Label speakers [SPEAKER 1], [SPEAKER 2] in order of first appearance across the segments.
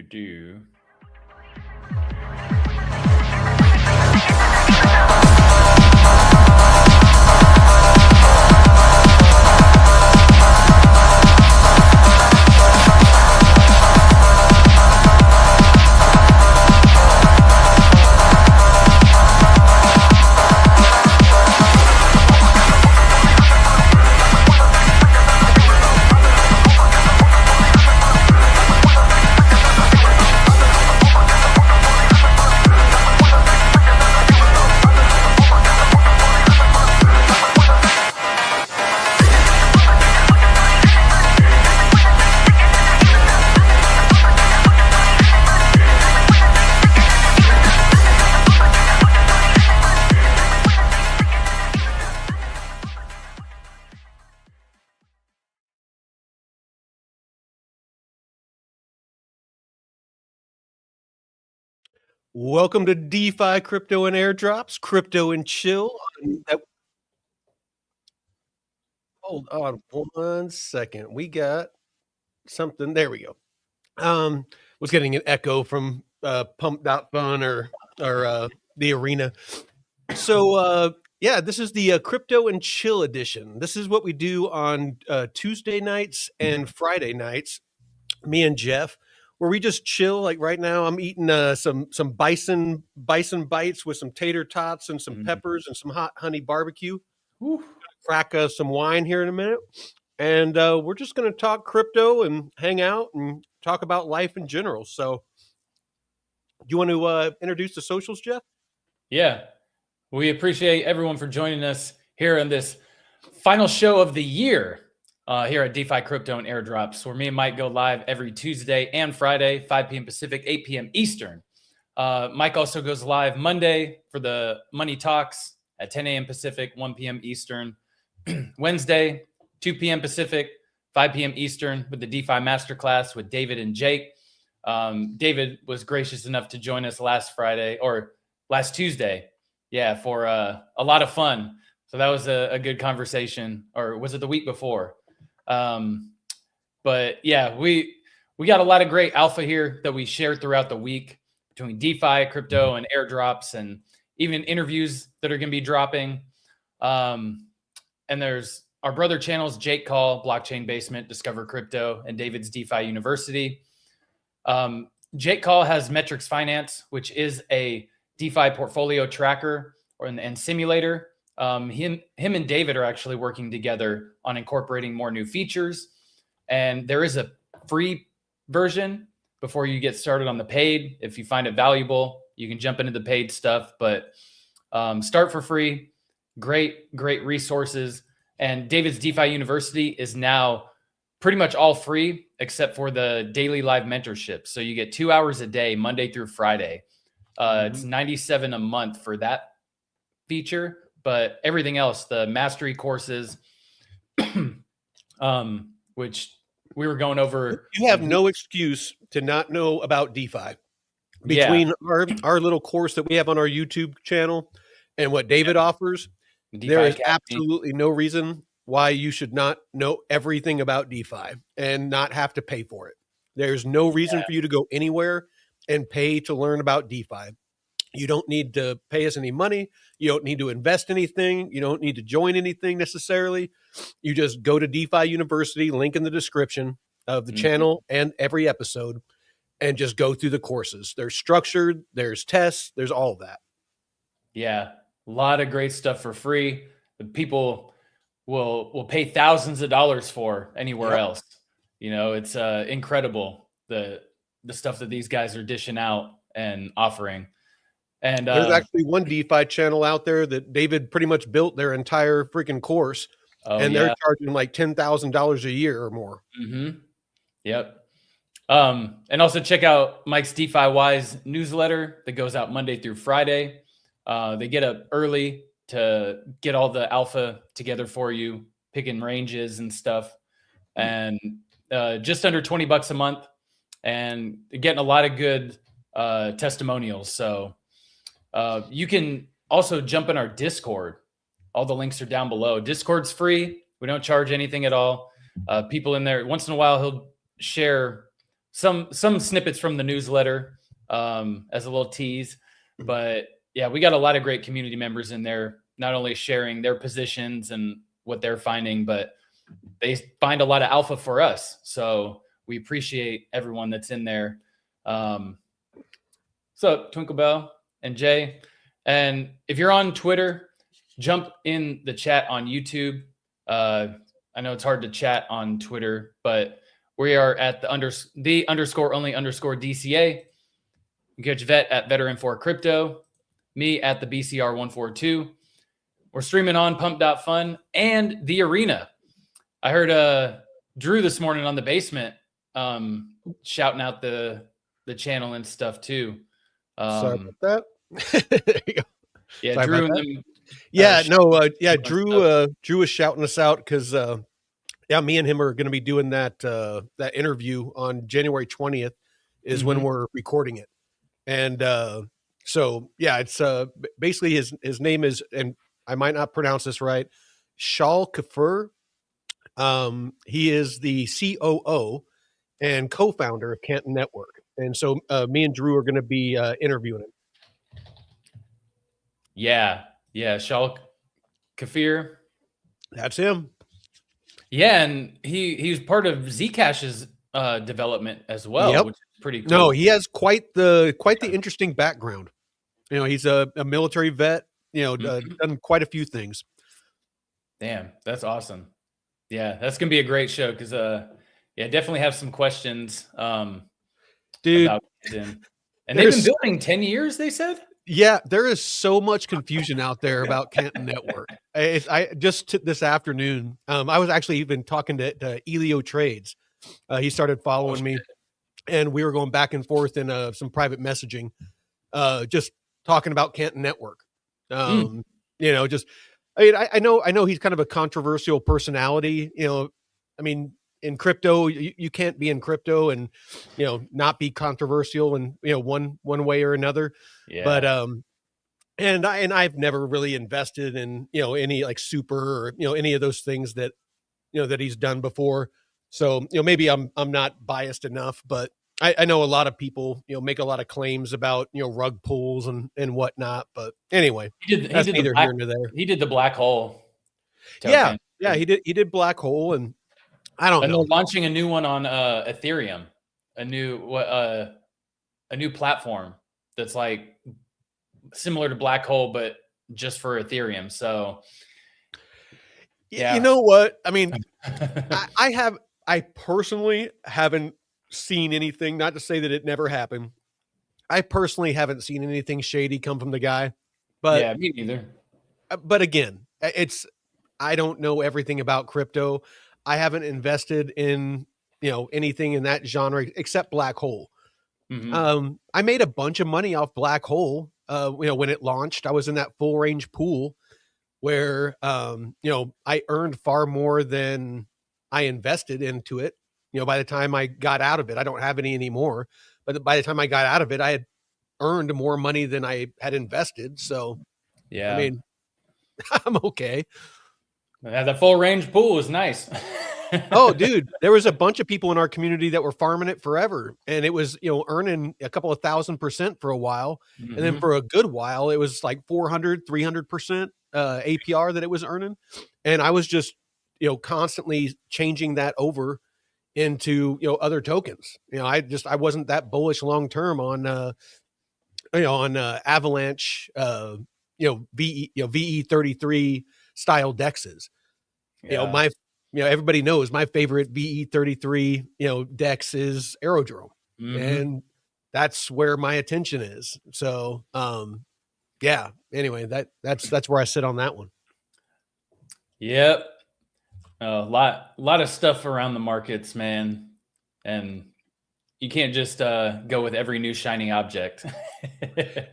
[SPEAKER 1] do.
[SPEAKER 2] Welcome to DeFi Crypto and Airdrops, Crypto and Chill. Hold on 1 second. We got something. There we go. Was getting an echo from Pump.fun or the arena. So yeah, this is the Crypto and Chill edition. This is what we do on Tuesday nights and Friday nights. Me and Jeff, where we just chill. Like right now, I'm eating some bison bites with some tater tots and some peppers and some hot honey barbecue. Crack some wine here in a minute, and we're just going to talk crypto and hang out and talk about life in general. So, do you want to introduce the socials, Jeff?
[SPEAKER 1] Yeah, we appreciate everyone for joining us here on this final show of the year. Here at DeFi Crypto and Airdrops, where me and Myke go live every Tuesday and Friday, 5 p.m. Pacific, 8 p.m. Eastern. Myke also goes live Monday for the Money Talks at 10 a.m. Pacific, 1 p.m. Eastern. Wednesday, 2 p.m. Pacific, 5 p.m. Eastern with the DeFi Masterclass with David and Jake. David was gracious enough to join us last Tuesday. Yeah, for a lot of fun. So that was a good conversation. Or was it the week before? But yeah, we got a lot of great alpha here that we shared throughout the week between DeFi, crypto, and airdrops, and even interviews that are going to be dropping. And there's our brother channels, Jake Call, Blockchain Basement, Discover Crypto, and David's DeFi University. Jake Call has Metrics Finance, which is a DeFi portfolio tracker and simulator. Him and David are actually working together on incorporating more new features. And there is a free version before you get started on the paid. If you find it valuable, you can jump into the paid stuff, but start for free. Great resources. And David's DeFi University is now pretty much all free except for the daily live mentorship. So you get 2 hours a day, Monday through Friday. It's $97 a month for that feature. But everything else, the mastery courses, which we were going over.
[SPEAKER 2] You have no excuse to not know about DeFi. Between our little course that we have on our YouTube channel and what David offers, there is absolutely no reason why you should not know everything about DeFi and not have to pay for it. There's no reason for you to go anywhere and pay to learn about DeFi. You don't need to pay us any money. You don't need to invest anything. You don't need to join anything necessarily. You just go to DeFi University, link in the description of the channel and every episode, and just go through the courses. They're structured. There's tests. There's all of that.
[SPEAKER 1] Yeah, a lot of great stuff for free. The people will pay thousands of dollars for anywhere else. You know, it's incredible the stuff that these guys are dishing out and offering. And
[SPEAKER 2] there's actually one DeFi channel out there that David pretty much built their entire freaking course, and they're charging like $10,000 a year or more.
[SPEAKER 1] Yep. And also check out Myke's DeFi Wize newsletter that goes out Monday through Friday. They get up early to get all the alpha together for you, picking ranges and stuff, and just under $20 a month, and getting a lot of good testimonials. So you can also jump in our Discord. All the links are down below. Discord's free. We don't charge anything at all. People in there, once in a while, he'll share some snippets from the newsletter as a little tease. But yeah, we got a lot of great community members in there, not only sharing their positions and what they're finding, but they find a lot of alpha for us. So we appreciate everyone that's in there. So Twinklebell and Jay, and if you're on Twitter, jump in the chat on YouTube. I know it's hard to chat on Twitter, but we are at the _only_ DCA. You can catch Vet at Veteran4Crypto, me at the BCR142. We're streaming on Pump.Fun and The Arena. I heard Drew this morning on the basement shouting out the channel and stuff too.
[SPEAKER 2] Sorry about that. There you go.
[SPEAKER 1] Yeah,
[SPEAKER 2] Sorry
[SPEAKER 1] Drew
[SPEAKER 2] about
[SPEAKER 1] and
[SPEAKER 2] that.
[SPEAKER 1] them.
[SPEAKER 2] Drew was shouting us out because me and him are going to be doing that interview on January 20th is when we're recording it. And it's basically his name is, and I might not pronounce this right, Shal Kafur. He is the COO and co-founder of Canton Network. And so me and Drew are going to be interviewing him.
[SPEAKER 1] Yeah, Shal Kafir.
[SPEAKER 2] That's him.
[SPEAKER 1] Yeah, and he was part of Zcash's development as well, which is pretty cool.
[SPEAKER 2] No, he has quite the interesting background. You know, he's a military vet, done quite a few things.
[SPEAKER 1] Damn, that's awesome. Yeah, that's going to be a great show because definitely have some questions
[SPEAKER 2] dude.
[SPEAKER 1] About him. And they've been building 10 years, they said?
[SPEAKER 2] Yeah, there is so much confusion out there about Canton Network. I just this afternoon, I was actually even talking to Elio Trades. He started following me, and we were going back and forth in some private messaging, just talking about Canton Network. I know he's kind of a controversial personality. In crypto, you can't be in crypto and not be controversial in one way or another. Yeah. But and I've never really invested in any like super or any of those things that that he's done before. So maybe I'm not biased enough, but I know a lot of people make a lot of claims about rug pulls and whatnot. But anyway, that's neither here nor there.
[SPEAKER 1] He did the black hole
[SPEAKER 2] token. Yeah, he did black hole, and I don't know.
[SPEAKER 1] They're launching a new one on Ethereum, a new platform that's like similar to black hole, but just for Ethereum. So, yeah,
[SPEAKER 2] you know what? I mean, I personally haven't seen anything. Not to say that it never happened. I personally haven't seen anything shady come from the guy. But
[SPEAKER 1] yeah, me neither.
[SPEAKER 2] But again, I don't know everything about crypto. I haven't invested in, anything in that genre except black hole. Mm-hmm. I made a bunch of money off black hole. When it launched, I was in that full range pool where, I earned far more than I invested into it. By the time I got out of it, I don't have any anymore, but by the time I got out of it, I had earned more money than I had invested. So, yeah, I mean, I'm okay.
[SPEAKER 1] Yeah, the full range pool is nice.
[SPEAKER 2] Oh, dude, there was a bunch of people in our community that were farming it forever, and it was earning a couple of 1,000% for a while, and then for a good while it was like 400-300% APR that it was earning, and I was just constantly changing that over into other tokens. I wasn't that bullish long term on Avalanche VE33 style dexes. Yeah. Everybody knows my favorite VE33 dex is Aerodrome, and that's where my attention is. So anyway, that's where I sit on that one.
[SPEAKER 1] Yep. A lot of stuff around the markets, man, and you can't just go with every new shining object.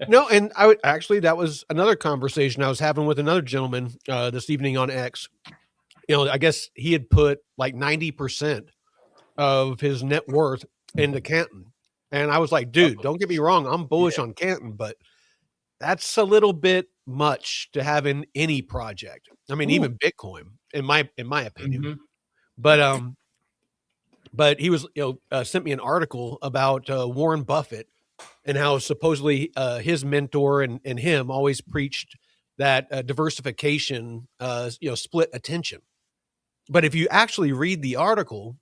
[SPEAKER 2] No, and that was another conversation I was having with another gentleman this evening on X. I guess he had put like 90% of his net worth into Canton, and I was like, dude, don't get me wrong, I'm bullish on Canton, but that's a little bit much to have in any project. I mean, even Bitcoin, in my opinion. But but he was, sent me an article about Warren Buffett and how supposedly his mentor and him always preached that diversification, split attention. But if you actually read the article,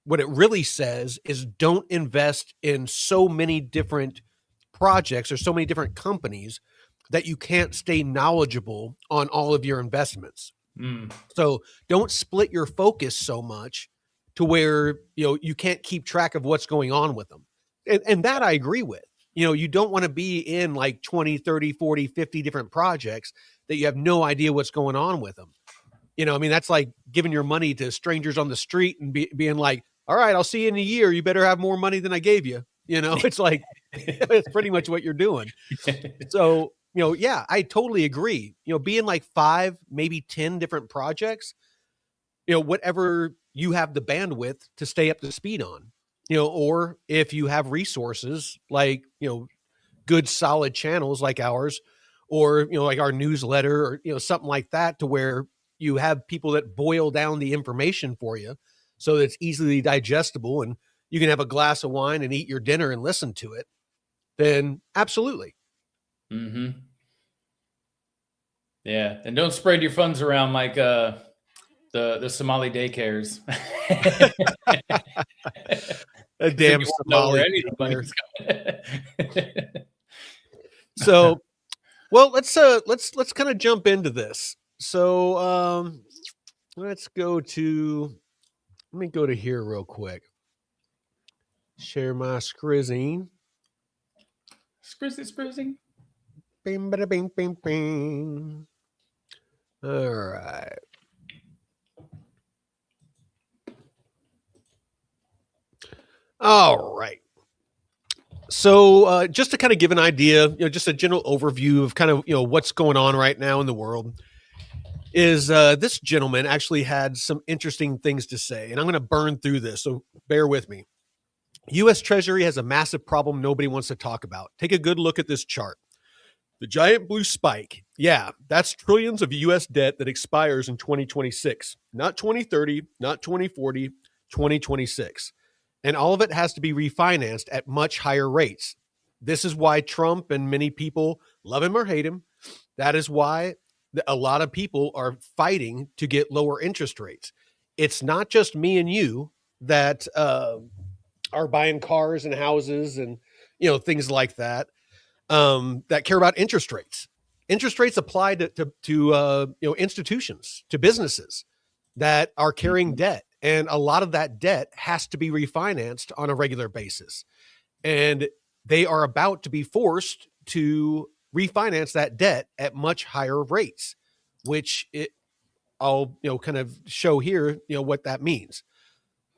[SPEAKER 2] what it really says is don't invest in so many different projects or so many different companies that you can't stay knowledgeable on all of your investments. So don't split your focus so much to where, you can't keep track of what's going on with them. And that I agree with. You don't want to be in like 20, 30, 40, 50 different projects that you have no idea what's going on with them. That's like giving your money to strangers on the street and being like, all right, I'll see you in a year. You better have more money than I gave you. It's like, it's pretty much what you're doing. So, yeah, I totally agree. Being like 5, maybe 10 different projects, whatever you have the bandwidth to stay up to speed on, or if you have resources like, good solid channels like ours, or, like our newsletter or, something like that, to where you have people that boil down the information for you so that it's easily digestible and you can have a glass of wine and eat your dinner and listen to it, then absolutely.
[SPEAKER 1] Mm-hmm. Yeah. And don't spread your funds around like the Somali daycares.
[SPEAKER 2] A damn Somali daycare. So, well, let's kind of jump into this. So, let me go to here real quick. Share my screen.
[SPEAKER 1] Scrizzing.
[SPEAKER 2] Bing, bada, bing, bing, bing. All right. All right. So just to kind of give an idea, just a general overview of kind of, what's going on right now in the world, is this gentleman actually had some interesting things to say, and I'm going to burn through this, so bear with me. U.S. Treasury has a massive problem nobody wants to talk about. Take a good look at this chart. The giant blue spike. Yeah, that's trillions of U.S. debt that expires in 2026. Not 2030, not 2040, 2026. And all of it has to be refinanced at much higher rates. This is why Trump and many people love him or hate him. That is why a lot of people are fighting to get lower interest rates. It's not just me and you that are buying cars and houses and things like that that care about interest rates. Interest rates apply to institutions, to businesses that are carrying debt, and a lot of that debt has to be refinanced on a regular basis, and they are about to be forced to refinance that debt at much higher rates, which I'll kind of show here what that means.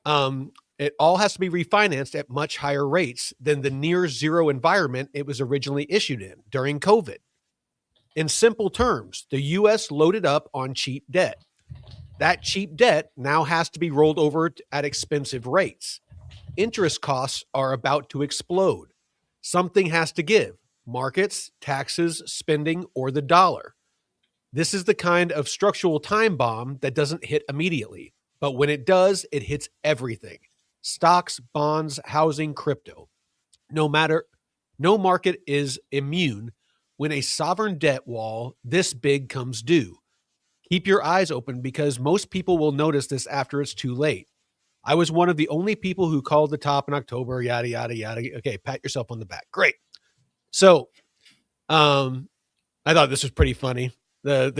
[SPEAKER 2] It all has to be refinanced at much higher rates than the near zero environment it was originally issued in during COVID. In simple terms, the U.S. loaded up on cheap debt. That cheap debt now has to be rolled over at expensive rates. Interest costs are about to explode. Something has to give: markets, taxes, spending, or the dollar. This is the kind of structural time bomb that doesn't hit immediately, but when it does, it hits everything: stocks, bonds, housing, crypto. No market is immune when a sovereign debt wall this big comes due. Keep your eyes open, because most people will notice this after it's too late. I was one of the only people who called the top in October, yada, yada, yada. Okay, pat yourself on the back. Great. So I thought this was pretty funny. The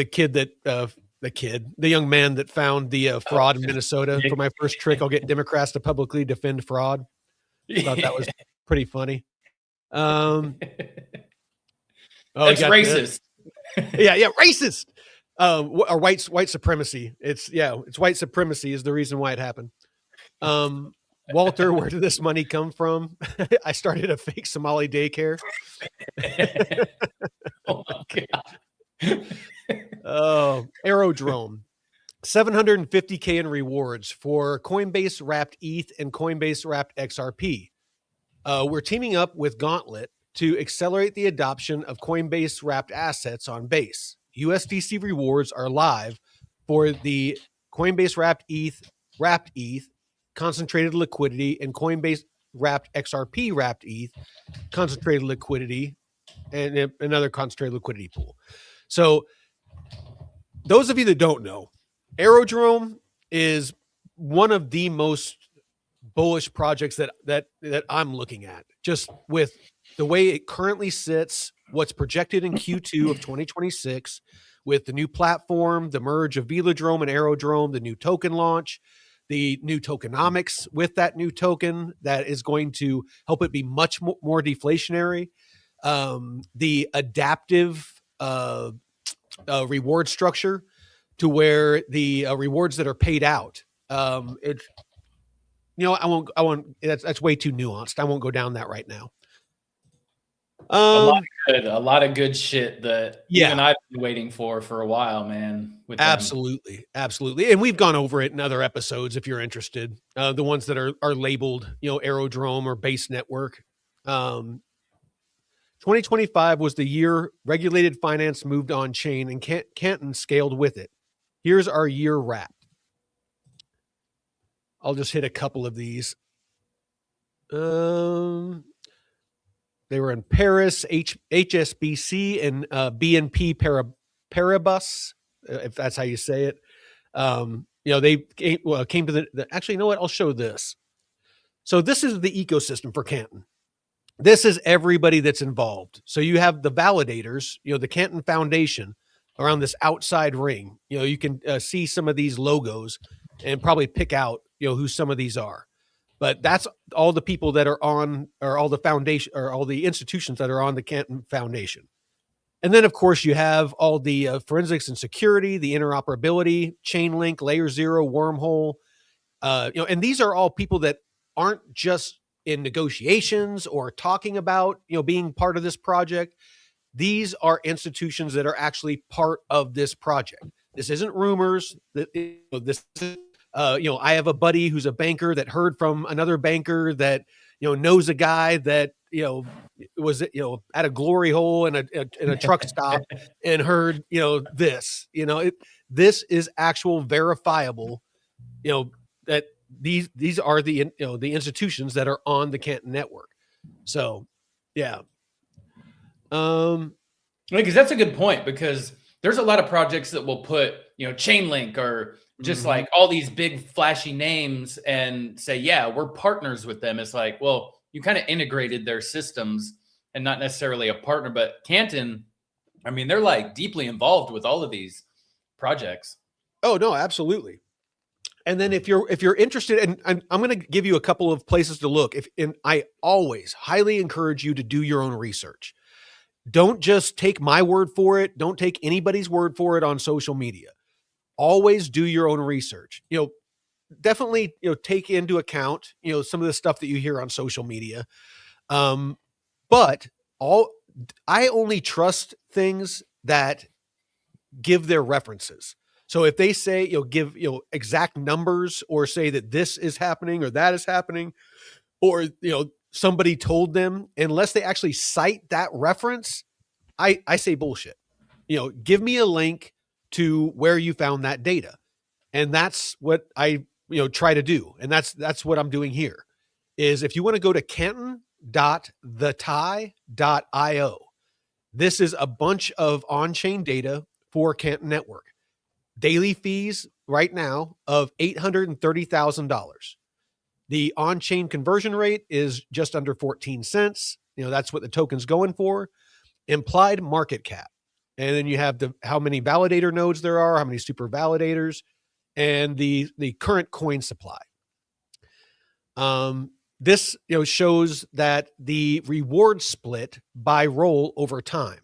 [SPEAKER 2] young man that found the fraud in Minnesota. For my first trick, I'll get Democrats to publicly defend fraud. I thought that was pretty funny.
[SPEAKER 1] That's racist.
[SPEAKER 2] Yeah, racist. Or white supremacy. It's white supremacy is the reason why it happened. Walter, where did this money come from? I started a fake Somali daycare.
[SPEAKER 1] Oh my God.
[SPEAKER 2] Aerodrome. 750K in rewards for Coinbase wrapped ETH and Coinbase wrapped XRP. We're teaming up with Gauntlet to accelerate the adoption of Coinbase wrapped assets on Base. USDC rewards are live for the Coinbase wrapped ETH, concentrated liquidity, and Coinbase wrapped XRP wrapped ETH, concentrated liquidity, and another concentrated liquidity pool. So those of you that don't know, Aerodrome is one of the most bullish projects that I'm looking at, just with the way it currently sits, what's projected in Q2 of 2026, with the new platform, the merge of Velodrome and Aerodrome, the new token launch, the new tokenomics with that new token that is going to help it be much more deflationary. The adaptive reward structure to where the rewards that are paid out, it's, you know, I won't, that's way too nuanced. I won't go down that right now.
[SPEAKER 1] A lot of good shit that even I've been waiting for a while, man. With
[SPEAKER 2] absolutely. And we've gone over it in other episodes if you're interested. The ones that are labeled, you know, Aerodrome or Base Network. 2025 was the year regulated finance moved on chain and Canton scaled with it. Here's our year wrap. I'll just hit a couple of these. They were in Paris, HSBC, and BNP Paribas, if that's how you say it. You know, they came to the actually, you know what? I'll show this. So this is the ecosystem for Canton. This is everybody that's involved. So you have the validators, you know, the Canton Foundation around this outside ring. You know, you can see some of these logos and probably pick out, you know, who some of these are. But that's all the people that are on, or all the foundation, or all the institutions that are on the Canton Foundation. And then, of course, you have all the forensics and security, the interoperability, Chainlink, Layer Zero, Wormhole. You know, and these are all people that aren't just in negotiations or talking about, you know, being part of this project. These are institutions that are actually part of this project. This isn't rumors. That, you know, this is, you know, I have a buddy who's a banker that heard from another banker that, you know, knows a guy that, you know, was, you know, at a glory hole in a truck stop and heard, you know, this, you know, this is actual verifiable, you know, that these are the, you know, the institutions that are on the Canton network. So, yeah.
[SPEAKER 1] Because that's a good point, because there's a lot of projects that will put, you know, Chainlink or just like all these big flashy names and say, yeah, we're partners with them. It's like, well, you kind of integrated their systems and not necessarily a partner. But Canton, I mean, they're like deeply involved with all of these projects.
[SPEAKER 2] Oh no, absolutely. And then if you're interested, and I'm going to give you a couple of places to look. And I always highly encourage you to do your own research. Don't just take my word for it. Don't take anybody's word for it on social media. Always do your own research. You know, definitely, you know, take into account, you know, some of the stuff that you hear on social media. But I only trust things that give their references. So if they say, you know, give, you know, exact numbers, or say that this is happening or that is happening, or, you know, somebody told them, unless they actually cite that reference, I say bullshit. You know, give me a link to where you found that data. And that's what I, you know, try to do. And that's what I'm doing here, is if you want to go to canton.thetie.io, this is a bunch of on-chain data for Canton Network. Daily fees right now of $830,000. The on-chain conversion rate is just under 14 cents. You know, that's what the token's going for. Implied market cap. And then you have how many validator nodes there are, how many super validators, and the current coin supply. This, you know, shows that the reward split by role over time.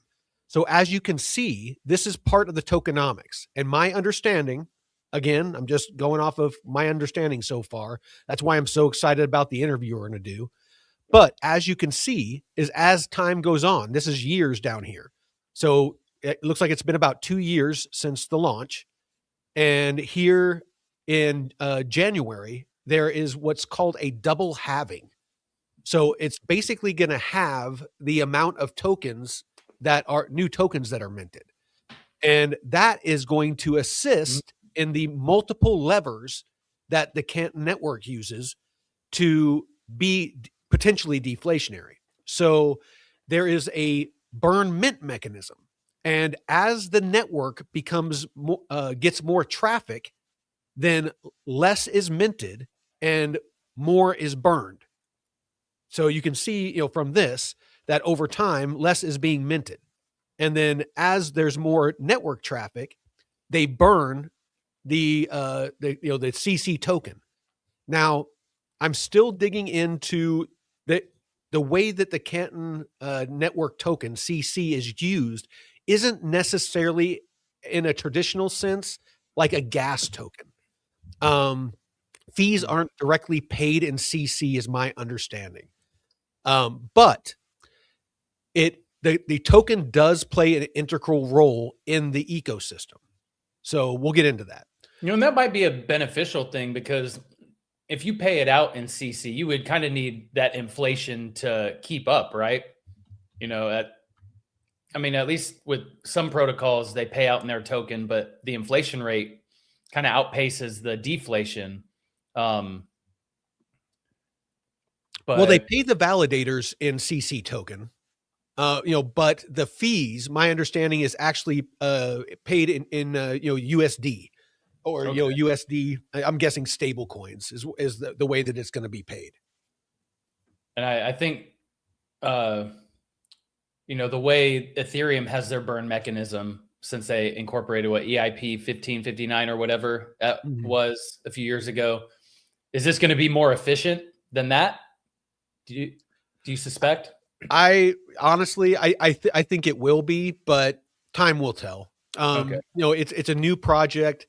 [SPEAKER 2] So as you can see, this is part of the tokenomics. And my understanding, again, I'm just going off of my understanding so far. That's why I'm so excited about the interview we're going to do. But as you can see, is as time goes on, this is years down here. So it looks like it's been about 2 years since the launch. And here in January, there is what's called a double halving. So it's basically going to have the amount of tokens that are new tokens that are minted. And that is going to assist in the multiple levers that the Canton network uses to be potentially deflationary. So there is a burn mint mechanism. And as the network becomes gets more traffic, then less is minted and more is burned. So you can see, from this that over time, less is being minted. And then as there's more network traffic, they burn the CC token. Now, I'm still digging into the way that the Canton network token CC is used isn't necessarily in a traditional sense like a gas token. Fees aren't directly paid in CC, is my understanding. But the token does play an integral role in the ecosystem. So we'll get into that.
[SPEAKER 1] And that might be a beneficial thing, because if you pay it out in CC, you would kind of need that inflation to keep up, right? At least with some protocols, they pay out in their token, but the inflation rate kind of outpaces the deflation.
[SPEAKER 2] Well, they pay the validators in CC token, but the fees, my understanding, is actually paid in USD or USD. I'm guessing stable coins is the way that it's going to be paid.
[SPEAKER 1] And I think the way Ethereum has their burn mechanism, since they incorporated EIP 1559 or whatever that was a few years ago, is this going to be more efficient than that? Do you suspect?
[SPEAKER 2] I honestly, I think it will be, but time will tell. Okay. It's a new project.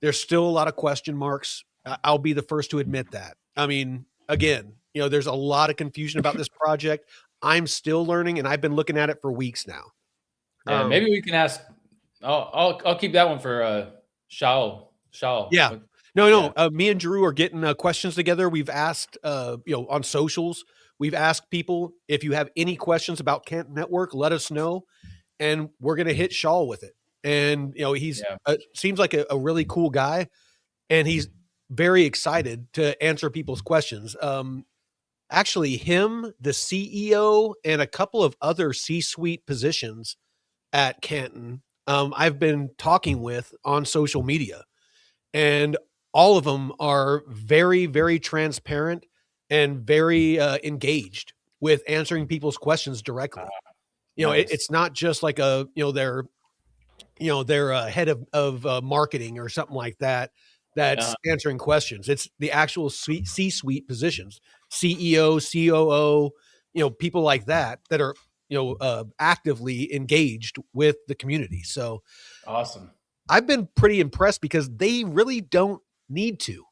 [SPEAKER 2] There's still a lot of question marks. I'll be the first to admit that. I mean, again, there's a lot of confusion about this project. I'm still learning, and I've been looking at it for weeks now.
[SPEAKER 1] Yeah, maybe we can ask. I'll keep that one for Shao.
[SPEAKER 2] Yeah. No. Me and Drew are getting questions together. We've asked, on socials, we've asked people, if you have any questions about Canton Network, let us know, and we're going to hit Shaw with it. And, he's seems like a really cool guy, and he's very excited to answer people's questions. Actually, him, the CEO, and a couple of other C-suite positions at Canton, I've been talking with on social media, and all of them are very, very transparent and very engaged with answering people's questions directly. Nice. It's not just like their head of marketing or something like that that's answering questions. It's the actual C-suite positions, CEO, COO, people like that are actively engaged with the community. So
[SPEAKER 1] awesome.
[SPEAKER 2] I've been pretty impressed because they really don't need to.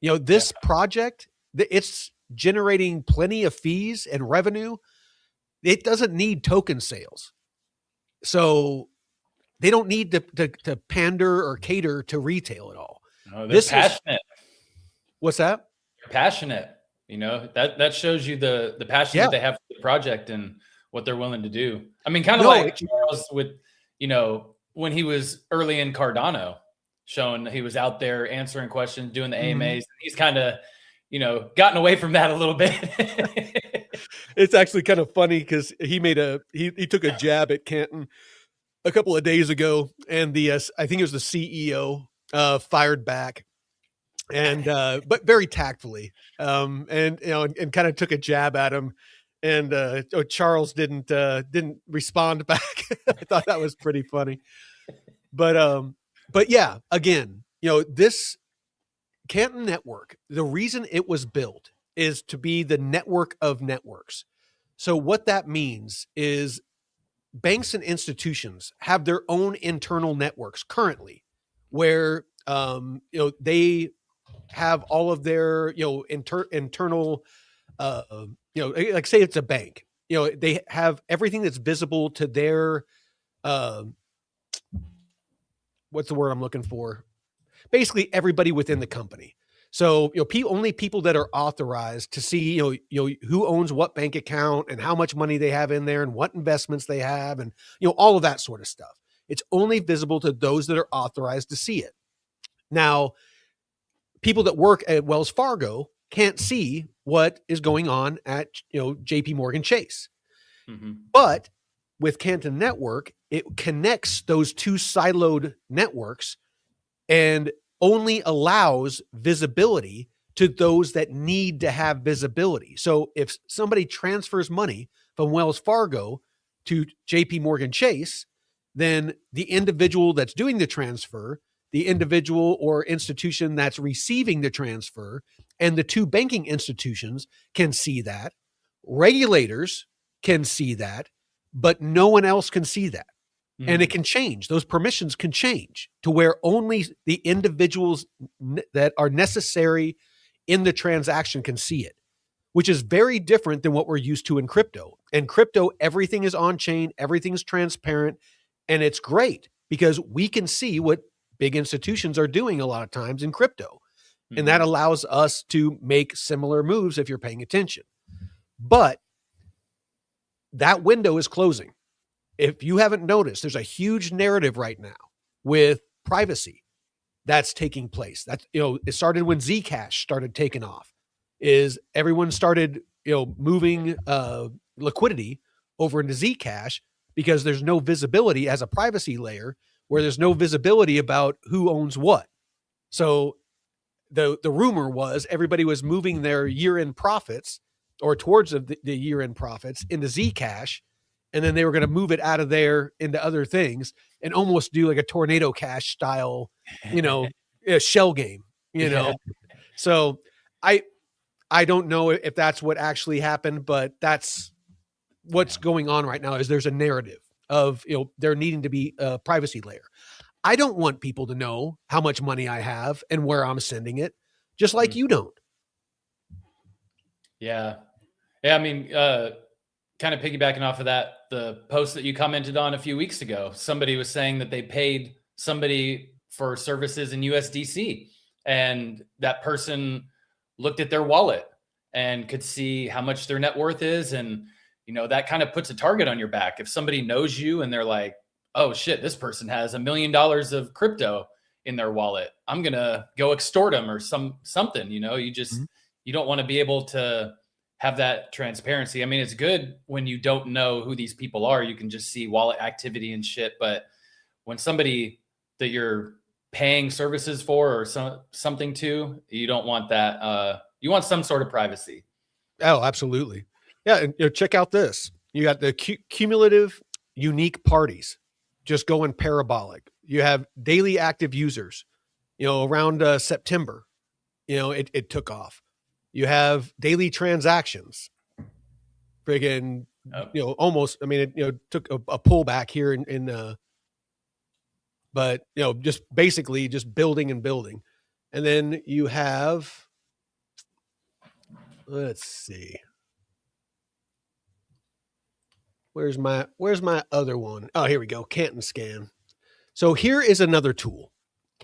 [SPEAKER 2] This project, it's generating plenty of fees and revenue. It doesn't need token sales. So they don't need to pander or cater to retail at all.
[SPEAKER 1] No, they're passionate.
[SPEAKER 2] What's that?
[SPEAKER 1] They're passionate. That shows you the passion that they have for the project and what they're willing to do. I mean, kind of like Charles with, when he was early in Cardano, showing he was out there answering questions, doing the AMAs. He's kind of, gotten away from that a little bit.
[SPEAKER 2] It's actually kind of funny because he took a jab at Canton a couple of days ago, and I think it was the CEO fired back, and but very tactfully, and kind of took a jab at him, and Charles didn't respond back. I thought that was pretty funny, but yeah, again, this Canton network, the reason it was built is to be the network of networks. So what that means is banks and institutions have their own internal networks currently, where they have all of their internal like say it's a bank, they have everything that's visible to their what's the word I'm looking for? Basically everybody within the company. So, only people that are authorized to see, who owns what bank account and how much money they have in there and what investments they have and, all of that sort of stuff. It's only visible to those that are authorized to see it. Now, people that work at Wells Fargo can't see what is going on at, JP Morgan Chase.
[SPEAKER 1] Mm-hmm.
[SPEAKER 2] But with Canton Network, it connects those two siloed networks and only allows visibility to those that need to have visibility. So if somebody transfers money from Wells Fargo to JP Morgan Chase, then the individual that's doing the transfer, the individual or institution that's receiving the transfer, and the two banking institutions can see that. Regulators can see that, but no one else can see that. And it can change. Those permissions can change to where only the individuals that are necessary in the transaction can see it, which is very different than what we're used to in crypto. In crypto, everything is on chain, everything's transparent, and it's great because we can see what big institutions are doing a lot of times in crypto. And that allows us to make similar moves if you're paying attention. But that window is closing. If you haven't noticed, there's a huge narrative right now with privacy that's taking place. That's, it started when Zcash started taking off, is everyone started, moving liquidity over into Zcash because there's no visibility as a privacy layer where there's no visibility about who owns what. So the rumor was everybody was moving their year-end profits or towards the year-end profits into Zcash, and then they were going to move it out of there into other things and almost do like a Tornado Cash style, a shell game, So I don't know if that's what actually happened, but that's what's going on right now. Is there's a narrative of, there needing to be a privacy layer. I don't want people to know how much money I have and where I'm sending it, just like you don't.
[SPEAKER 1] Yeah. I mean, kind of piggybacking off of that, the post that you commented on a few weeks ago, somebody was saying that they paid somebody for services in USDC, and that person looked at their wallet and could see how much their net worth is. And, that kind of puts a target on your back. If somebody knows you and they're like, oh shit, this person has $1 million of crypto in their wallet, I'm going to go extort them or something, you just, you don't want to be able to have that transparency. I mean, it's good when you don't know who these people are, you can just see wallet activity and shit. But when somebody that you're paying services for or something to, you don't want that. You want some sort of privacy.
[SPEAKER 2] Oh, absolutely. Yeah. And check out this. You got the cumulative unique parties just going parabolic. You have daily active users, around September, it took off. You have daily transactions, friggin', almost, I mean, it took a pullback here but just basically just building and building. And then you have, let's see, where's my other one? Oh, here we go. Canton Scan. So here is another tool,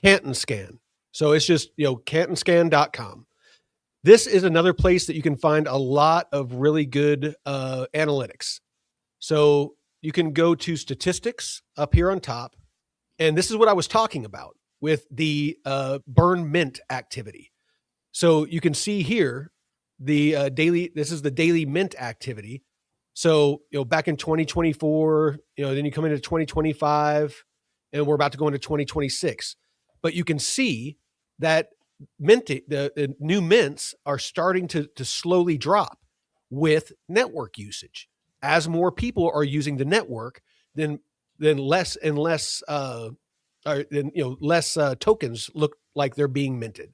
[SPEAKER 2] Canton Scan. So it's just, cantonscan.com. This is another place that you can find a lot of really good analytics. So you can go to statistics up here on top. And this is what I was talking about with the burn mint activity. So you can see here the this is the daily mint activity. So, back in 2024, then you come into 2025 and we're about to go into 2026. But you can see that the new mints are starting to slowly drop with network usage. As more people are using the network, then less and less less tokens look like they're being minted,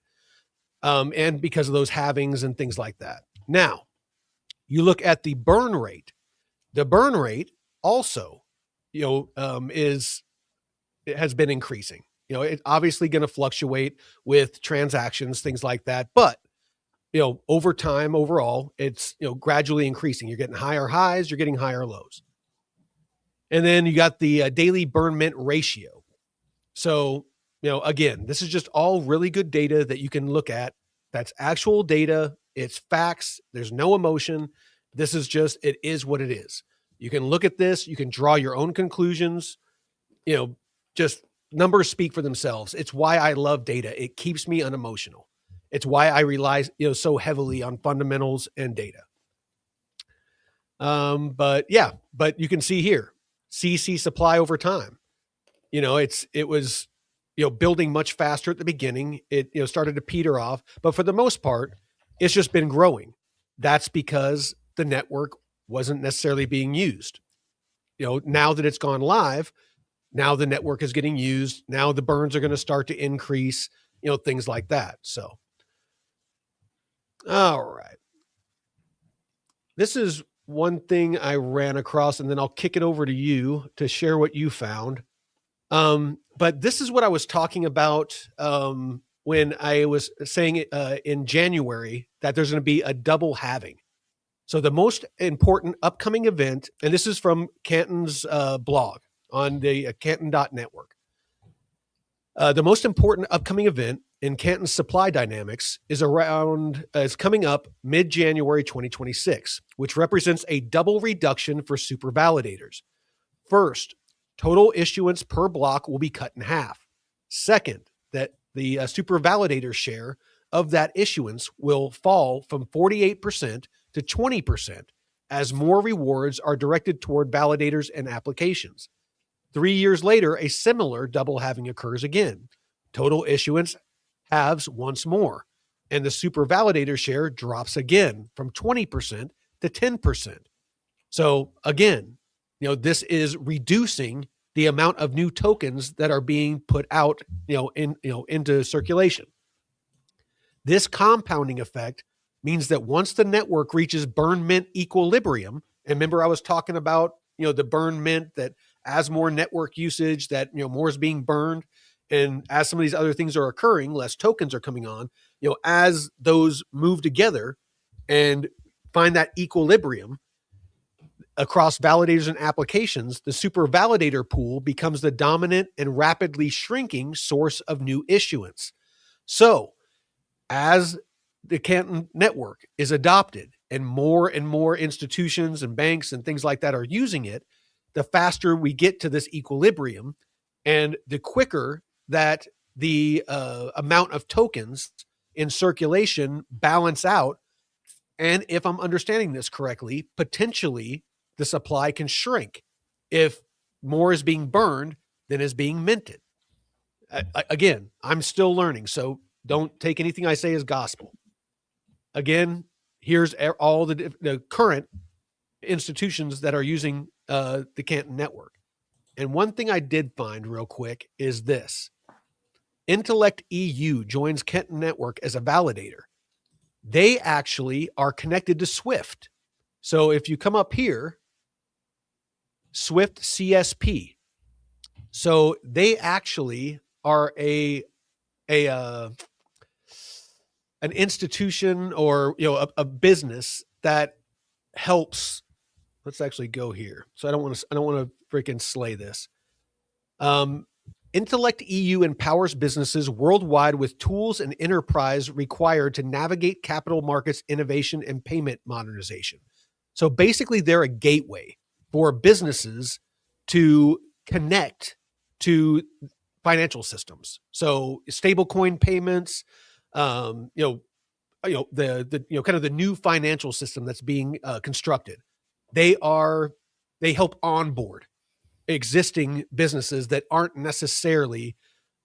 [SPEAKER 2] and because of those halvings and things like that. Now, you look at the burn rate. The burn rate also, it has been increasing. It's obviously going to fluctuate with transactions, things like that. But, over time, overall, it's, gradually increasing. You're getting higher highs, you're getting higher lows. And then you got the daily burn mint ratio. So, again, this is just all really good data that you can look at. That's actual data. It's facts. There's no emotion. This is just, it is what it is. You can look at this. You can draw your own conclusions. Just numbers speak for themselves. It's why I love data. It keeps me unemotional. It's why I rely, so heavily on fundamentals and data. But you can see here, CC supply over time. It was, building much faster at the beginning. It, started to peter off, but for the most part, it's just been growing. That's because the network wasn't necessarily being used. Now that it's gone live, now the network is getting used. Now the burns are going to start to increase, things like that. So, all right. This is one thing I ran across, and then I'll kick it over to you to share what you found. But this is what I was talking about when I was saying in January that there's going to be a double halving. So the most important upcoming event, and this is from Canton's blog on the Canton.network. The most important upcoming event in Canton's supply dynamics is coming up mid-January 2026, which represents a double reduction for super validators. First, total issuance per block will be cut in half. Second, that the super validator share of that issuance will fall from 48% to 20% as more rewards are directed toward validators and applications. 3 years later, a similar double halving occurs again. Total issuance halves once more, and the super validator share drops again from 20% to 10%. So again, this is reducing the amount of new tokens that are being put out, into circulation. This compounding effect means that once the network reaches burn mint equilibrium, and remember I was talking about, the burn mint, that as more network usage, that, more is being burned, and as some of these other things are occurring, less tokens are coming on, as those move together and find that equilibrium across validators and applications, the super validator pool becomes the dominant and rapidly shrinking source of new issuance. So as the Canton network is adopted and more institutions and banks and things like that are using it, the faster we get to this equilibrium and the quicker that the amount of tokens in circulation balance out. And if I'm understanding this correctly, potentially the supply can shrink if more is being burned than is being minted. Again, I'm still learning, so don't take anything I say as gospel. Again, here's all the current institutions that are using the Canton network. And one thing I did find real quick is this. Intellect EU joins Canton network as a validator. They actually are connected to Swift. So if you come up here, Swift CSP. So they actually are an institution or a business that helps. Let's actually go here. So I don't want to freaking slay this. Intellect EU empowers businesses worldwide with tools and enterprise required to navigate capital markets innovation and payment modernization. So basically, they're a gateway for businesses to connect to financial systems. So stablecoin payments, the kind of the new financial system that's being constructed. They help onboard existing businesses that aren't necessarily,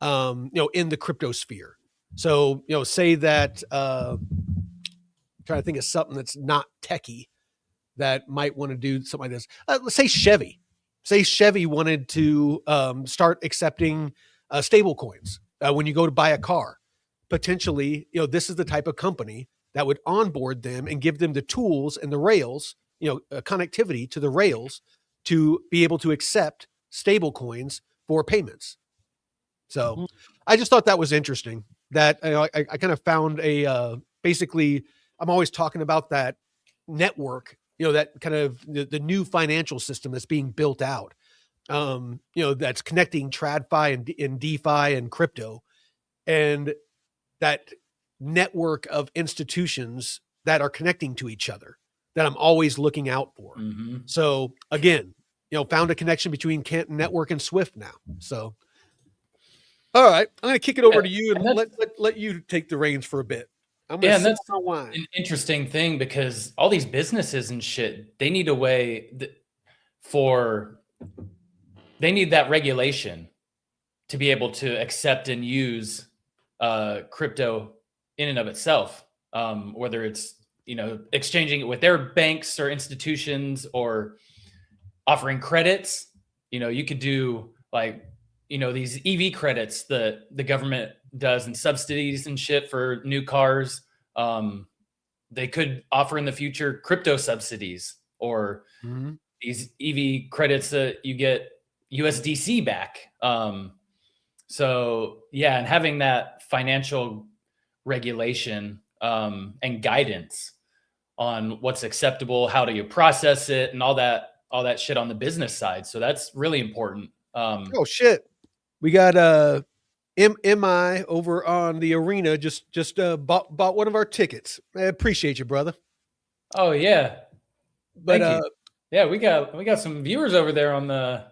[SPEAKER 2] in the crypto sphere. So, say that, I'm trying to think of something that's not techie that might want to do something like this. Let's say Chevy. Say Chevy wanted to start accepting stable coins when you go to buy a car. Potentially, this is the type of company that would onboard them and give them the tools and the rails, connectivity to the rails to be able to accept stable coins for payments. So I just thought that was interesting that I kind of found basically I'm always talking about that network, that kind of the new financial system that's being built out, that's connecting TradFi and DeFi and crypto, and that network of institutions that are connecting to each other that I'm always looking out for. Mm-hmm. So again, found a connection between Canton Network and Swift now. So, all right, I'm going to kick it over to you and let you take the reins for a bit. I'm
[SPEAKER 1] Yeah,
[SPEAKER 2] gonna
[SPEAKER 1] and
[SPEAKER 2] sip
[SPEAKER 1] that's
[SPEAKER 2] on my wine.
[SPEAKER 1] an interesting thing because all these businesses and shit, they need a way for they need that regulation to be able to accept and use crypto in and of itself. Whether it's exchanging it with their banks or institutions or offering credits. You could do like these EV credits that the government does and subsidies and shit for new cars. They could offer in the future crypto subsidies or these EV credits that you get USDC back. So yeah, and having that financial regulation and guidance on what's acceptable, how do you process it, and all that shit on the business side. So that's really important.
[SPEAKER 2] Oh shit. We got MI over on the arena just bought one of our tickets. I appreciate you, brother.
[SPEAKER 1] Oh yeah.
[SPEAKER 2] But
[SPEAKER 1] Thank you. Yeah, we got some viewers over there on the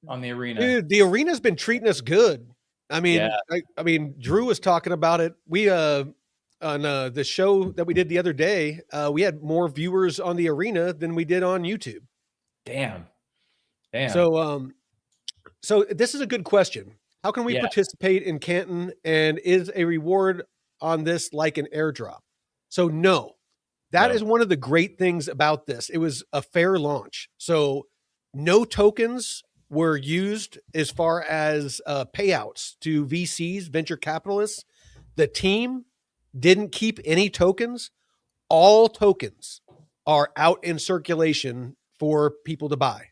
[SPEAKER 1] arena.
[SPEAKER 2] dude, the arena's been treating us good. I mean,
[SPEAKER 1] Yeah.
[SPEAKER 2] I mean, Drew was talking about it. We on the show that we did the other day, we had more viewers on the arena than we did on YouTube.
[SPEAKER 1] Damn.
[SPEAKER 2] So this is a good question. How can we participate in Canton, and is a reward on this like an airdrop? So no, that is one of the great things about this. It was a fair launch. So no tokens were used as far as payouts to VCs, venture capitalists. The team didn't keep any tokens. All tokens are out in circulation for people to buy.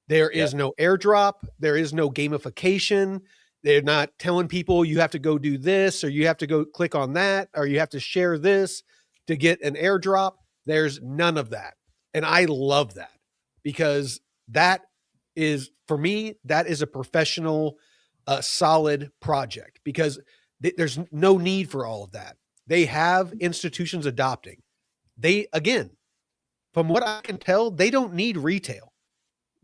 [SPEAKER 2] There is no airdrop. There is no gamification. They're not telling people you have to go do this or you have to go click on that or you have to share this to get an airdrop. There's none of that. And I love that because that is, for me, that is a professional, solid project because there's no need for all of that. They have institutions adopting. They, again, from what I can tell, they don't need retail.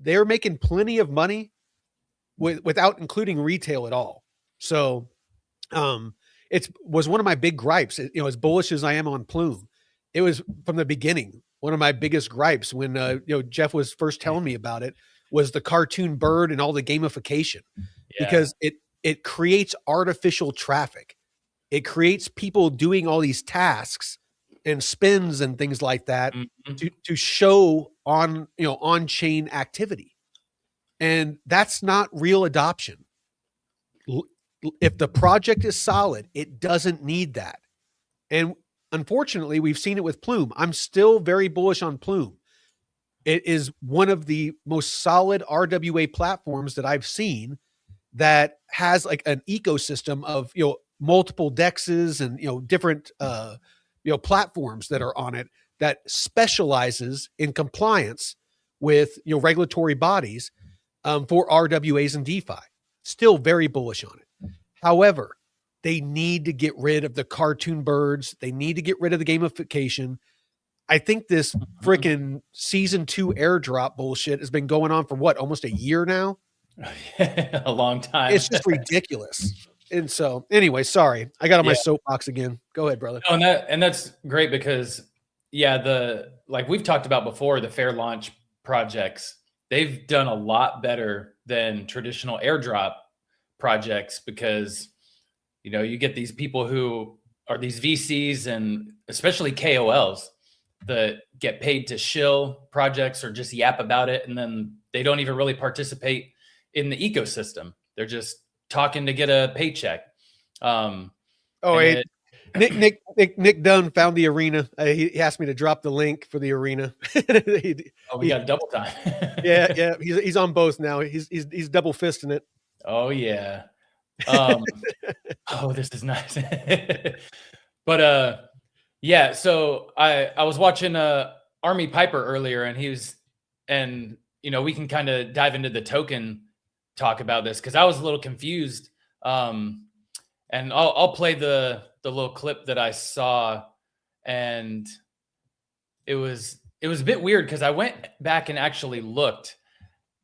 [SPEAKER 2] They're making plenty of money without including retail at all. So it was one of my big gripes, as bullish as I am on Plume. It was from the beginning, one of my biggest gripes when, Jeff was first telling me about it was the cartoon bird and all the gamification because it creates artificial traffic. It creates people doing all these tasks and spins and things like that to show on chain activity. And that's not real adoption. If the project is solid, it doesn't need that. And unfortunately, we've seen it with Plume. I'm still very bullish on Plume. It is one of the most solid RWA platforms that I've seen that has like an ecosystem of, multiple dexes and, different, platforms that are on it that specializes in compliance with, regulatory bodies for RWAs and DeFi. Still very bullish on it. However, they need to get rid of the cartoon birds. They need to get rid of the gamification. I think this freaking season 2 airdrop bullshit has been going on for almost a year now.
[SPEAKER 1] A long time.
[SPEAKER 2] It's just ridiculous. And so anyway, sorry, I got on my soapbox again. Go ahead, brother.
[SPEAKER 1] Oh, and that's great because like we've talked about before, the fair launch projects, they've done a lot better than traditional airdrop projects because, you get these people who are these VCs and especially KOLs that get paid to shill projects or just yap about it. And then they don't even really participate in the ecosystem. They're just talking to get a paycheck.
[SPEAKER 2] Nick Dunn found the arena. He asked me to drop the link for the arena.
[SPEAKER 1] We got double time.
[SPEAKER 2] yeah. He's on both now. He's double fisting it.
[SPEAKER 1] Oh yeah. Oh, this is nice. But yeah. So I was watching Army Piper earlier, and we can kind of dive into the token talk about this because I was a little confused. And I'll play the little clip that I saw, and it was a bit weird because I went back and actually looked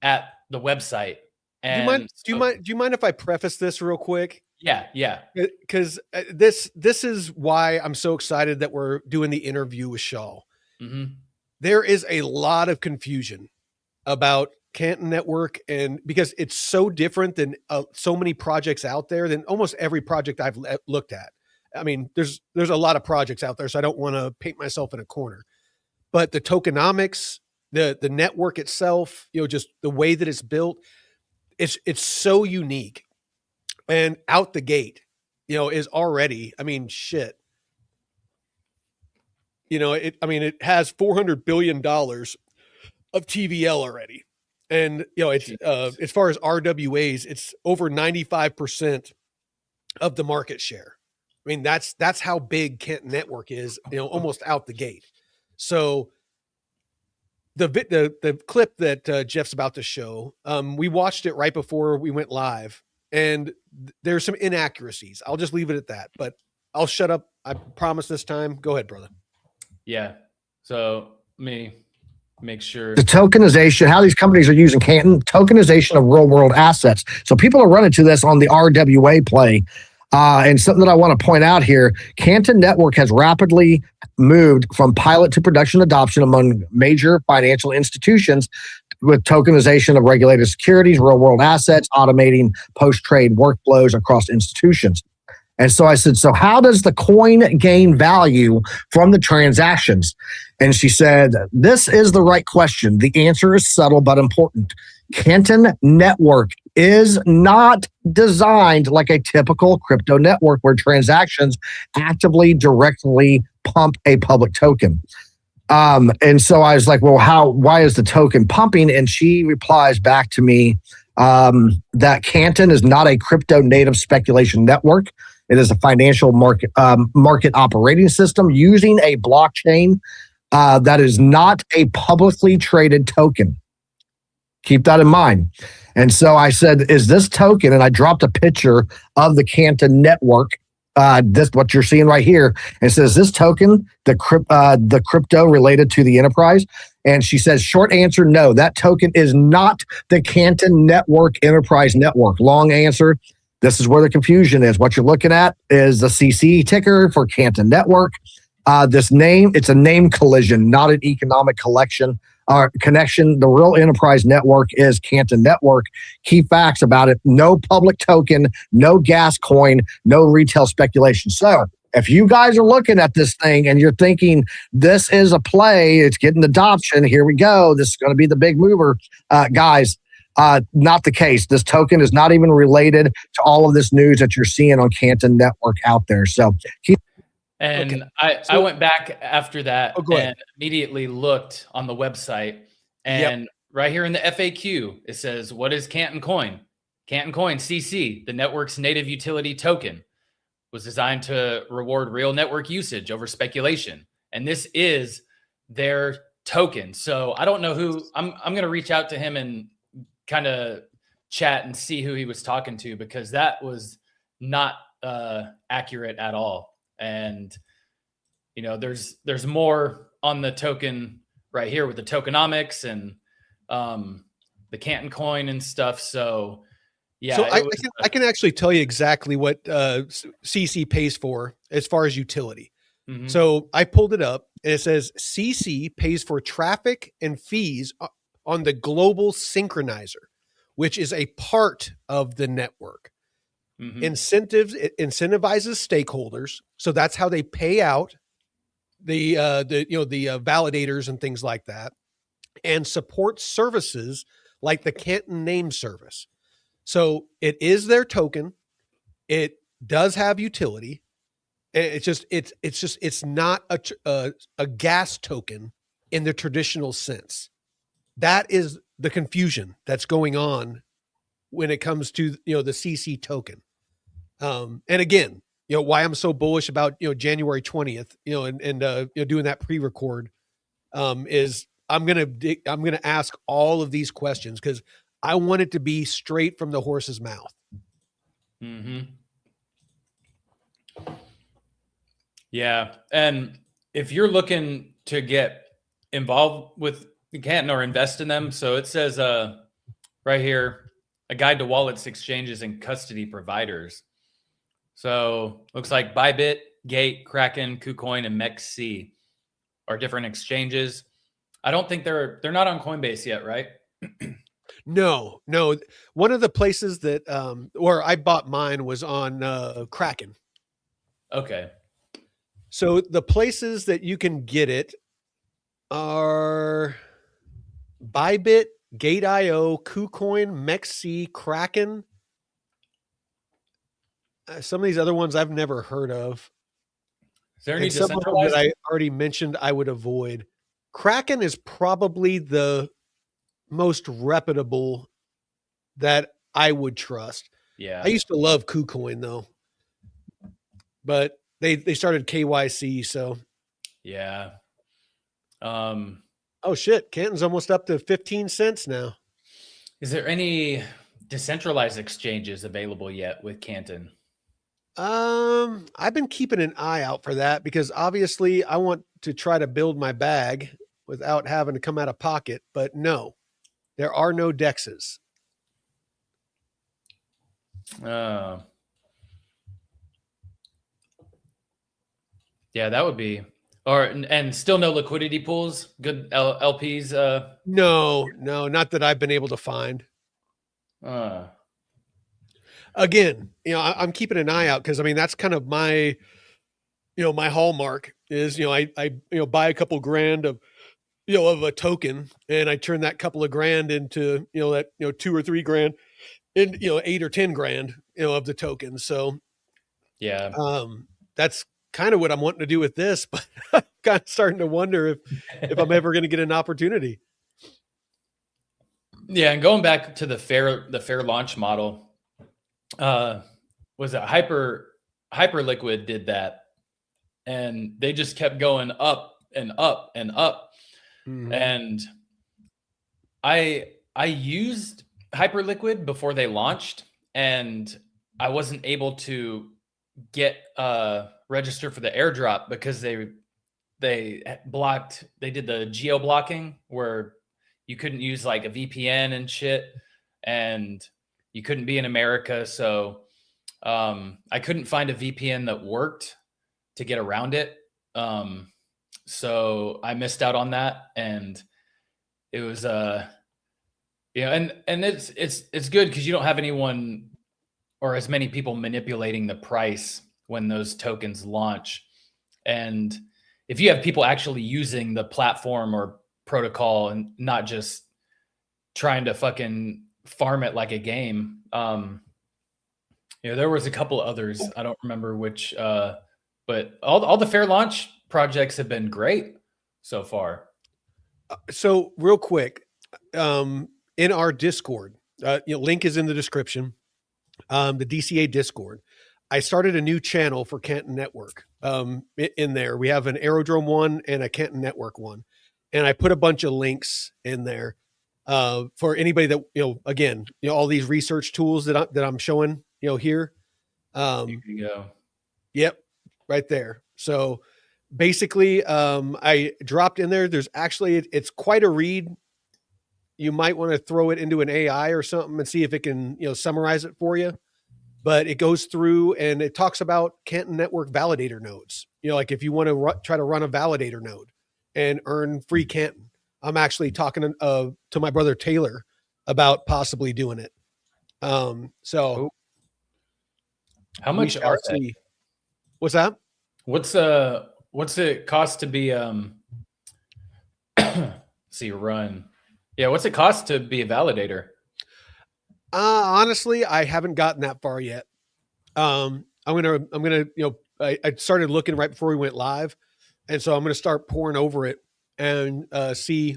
[SPEAKER 1] at the website. And
[SPEAKER 2] do you mind if I preface this real quick?
[SPEAKER 1] Yeah.
[SPEAKER 2] Because this is why I'm so excited that we're doing the interview with Shaw.
[SPEAKER 1] Mm-hmm.
[SPEAKER 2] There is a lot of confusion about Canton Network, and because it's so different than so many projects out there, than almost every project I've looked at. I mean, there's a lot of projects out there, so I don't want to paint myself in a corner. But the tokenomics, the network itself, just the way that it's built, it's so unique. And out the gate, is already, I mean, shit. It has $400 billion of TVL already. And, it's, as far as RWAs, it's over 95% of the market share. I mean, that's how big Kent Network is, almost out the gate. So the clip that Jeff's about to show, we watched it right before we went live, and there's some inaccuracies. I'll just leave it at that, but I'll shut up. I promise this time. Go ahead, brother.
[SPEAKER 1] Yeah. So let me make sure.
[SPEAKER 3] The tokenization, how these companies are using Canton, tokenization of real world assets. So people are running to this on the RWA play. And something that I want to point out here, Canton Network has rapidly moved from pilot to production adoption among major financial institutions with tokenization of regulated securities, real world assets, automating post-trade workflows across institutions. And so I said, so how does the coin gain value from the transactions? And she said, this is the right question. The answer is subtle but important. Canton Network is not designed like a typical crypto network where transactions actively, directly pump a public token. And so I was like, well, why is the token pumping? And she replies back to me that Canton is not a crypto native speculation network. It is a financial market operating system using a blockchain that is not a publicly traded token. Keep that in mind. And so I said, is this token, and I dropped a picture of the Canton Network, this what you're seeing right here, and it says, this token, the crypto related to the enterprise? And she says, short answer, no, that token is not the Canton Network Enterprise Network. Long answer, this is where the confusion is. What you're looking at is the CC ticker for Canton Network. This name, it's a name collision, not an economic connection. The real enterprise network is Canton Network. Key facts about it: no public token, no gas coin, no retail speculation. So if you guys are looking at this thing and you're thinking this is a play, it's getting adoption, here we go, this is going to be the big mover, guys, not the case. This token is not even related to all of this news that you're seeing on Canton Network out there. So keep.
[SPEAKER 1] And okay. I went back after that and immediately looked on the website, and right here in the FAQ, it says, what is Canton Coin? Canton Coin, CC, the network's native utility token, was designed to reward real network usage over speculation. And this is their token. So I don't know who, I'm going to reach out to him and kind of chat and see who he was talking to, because that was not accurate at all. And, there's more on the token right here with the tokenomics and the Canton coin and stuff. So, yeah.
[SPEAKER 2] So I can actually tell you exactly what CC pays for as far as utility. Mm-hmm. So I pulled it up, and it says CC pays for traffic and fees on the global synchronizer, which is a part of the network. Mm-hmm. It incentivizes stakeholders, so that's how they pay out the validators and things like that, and supports services like the Canton name service. So it is their token. It does have utility. It's not a gas token in the traditional sense. That is the confusion that's going on when it comes to the CC token. And again, why I'm so bullish about January 20th, and doing that pre-record is I'm gonna ask all of these questions because I want it to be straight from the horse's mouth.
[SPEAKER 1] Mm-hmm. Yeah, and if you're looking to get involved with Canton or invest in them, so it says right here, a guide to wallets, exchanges, and custody providers. So looks like Bybit, Gate, Kraken, KuCoin, and MEXC are different exchanges. I don't think they're not on Coinbase yet, right?
[SPEAKER 2] No. One of the places that where I bought mine was on Kraken.
[SPEAKER 1] Okay.
[SPEAKER 2] So the places that you can get it are Bybit, Gate.io, KuCoin, MEXC, Kraken. Some of these other ones I've never heard of.
[SPEAKER 1] Is there any
[SPEAKER 2] And some of them
[SPEAKER 1] decentralized?
[SPEAKER 2] that I already mentioned I would avoid. Kraken is probably the most reputable that I would trust.
[SPEAKER 1] Yeah.
[SPEAKER 2] I used to love KuCoin though, but they started KYC. So,
[SPEAKER 1] Yeah.
[SPEAKER 2] oh shit, Canton's almost up to 15 cents now.
[SPEAKER 1] Is there any decentralized exchanges available yet with Canton?
[SPEAKER 2] I've been keeping an eye out for that because obviously I want to try to build my bag without having to come out of pocket. But no, there are no dexes.
[SPEAKER 1] Yeah, that would be, and still no liquidity pools. Good LPs.
[SPEAKER 2] No, not that I've been able to find. Again, I'm keeping an eye out because I mean that's kind of my, my hallmark is I buy a couple grand of of a token and I turn that couple of grand into that 2 or 3 grand and 8 or 10 grand of the token. So
[SPEAKER 1] yeah,
[SPEAKER 2] that's kind of what I'm wanting to do with this, but I'm kind of starting to wonder if I'm ever going to get an opportunity.
[SPEAKER 1] Yeah, and going back to the fair launch model, was it Hyperliquid did that, and they just kept going up and up and up.
[SPEAKER 2] Mm-hmm.
[SPEAKER 1] And I used Hyperliquid before they launched, and I wasn't able to get register for the airdrop because they did the geo blocking where you couldn't use like a VPN and shit, and you couldn't be in America. So I couldn't find a VPN that worked to get around it. So I missed out on that, and it was and it's good because you don't have anyone or as many people manipulating the price when those tokens launch. And if you have people actually using the platform or protocol and not just trying to fucking farm it like a game, there was a couple others. I don't remember which, but all the fair launch projects have been great so far.
[SPEAKER 2] So real quick, in our Discord, link is in the description. The DCA Discord. I started a new channel for Canton Network. In there, we have an Aerodrome one and a Canton Network one, and I put a bunch of links in there for anybody that again, all these research tools that I'm showing here.
[SPEAKER 1] There you go.
[SPEAKER 2] Yep, right there. So basically, I dropped in there. There's actually it's quite a read. You might want to throw it into an AI or something and see if it can summarize it for you. But it goes through and it talks about Canton Network validator nodes. Like if you want to try to run a validator node and earn free Canton. I'm actually talking to my brother Taylor about possibly doing it. So
[SPEAKER 1] how much are they?
[SPEAKER 2] What's that?
[SPEAKER 1] What's it cost to be run? Yeah, what's it cost to be a validator?
[SPEAKER 2] Honestly, I haven't gotten that far yet. I'm gonna, I started looking right before we went live, and so I'm gonna start pouring over it and see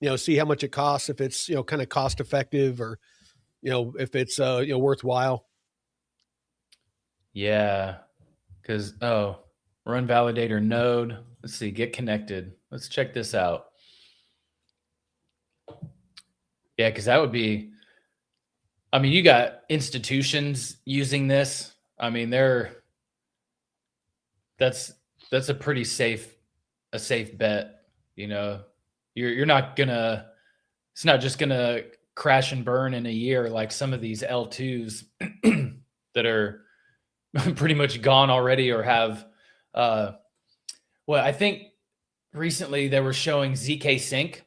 [SPEAKER 2] how much it costs, if it's kind of cost effective or if it's worthwhile.
[SPEAKER 1] Yeah, because run validator node. Let's see, get connected. Let's check this out. Yeah, because that would be. I mean, you got institutions using this. I mean, that's a pretty safe bet. You're not gonna. It's not just gonna crash and burn in a year like some of these L2s that are pretty much gone already, or have, well, I think recently they were showing ZK Sync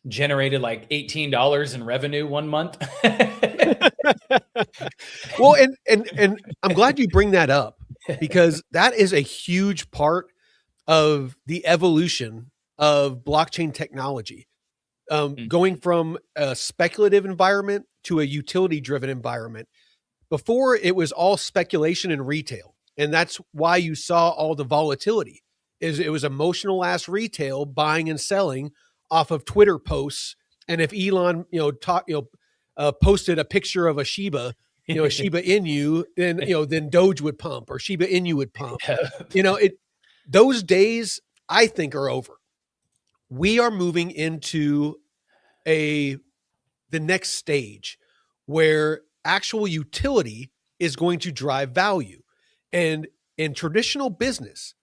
[SPEAKER 1] generated like $18 in revenue one month.
[SPEAKER 2] Well, and I'm glad you bring that up, because that is a huge part of the evolution of blockchain technology. Going from a speculative environment to a utility driven environment. Before, it was all speculation and retail. And that's why you saw all the volatility. It was emotional ass retail buying and selling off of Twitter posts. And if Elon, posted a picture of a Shiba, a Shiba Inu, then Doge would pump, or Shiba Inu would pump. Yeah. Those days, I think, are over. We are moving into the next stage where actual utility is going to drive value. And in traditional business,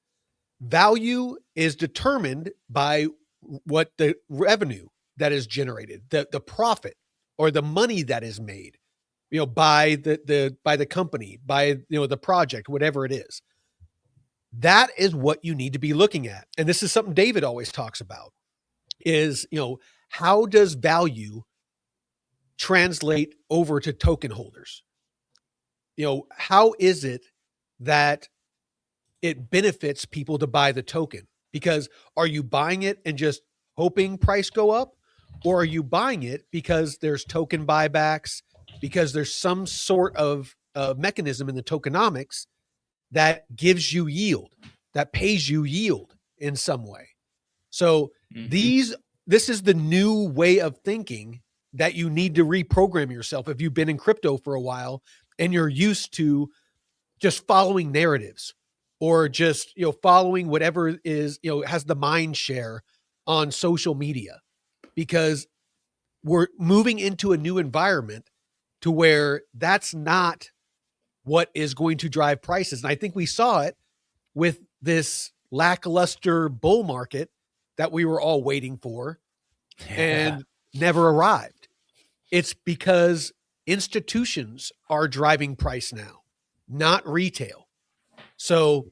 [SPEAKER 2] value is determined by what the revenue that is generated, the profit or the money that is made, by the company, by the project, whatever it is. That is what you need to be looking at. And this is something David always talks about, is, how does value translate over to token holders? How is it that it benefits people to buy the token? Because are you buying it and just hoping price go up? Or are you buying it because there's token buybacks, because there's some sort of mechanism in the tokenomics that gives you yield, that pays you yield in some way? So this is the new way of thinking that you need to reprogram yourself if you've been in crypto for a while and you're used to just following narratives, or just, following whatever is, has the mind share on social media, because we're moving into a new environment to where that's not what is going to drive prices. And I think we saw it with this lackluster bull market that we were all waiting for and never arrived. It's because institutions are driving price now, not retail. So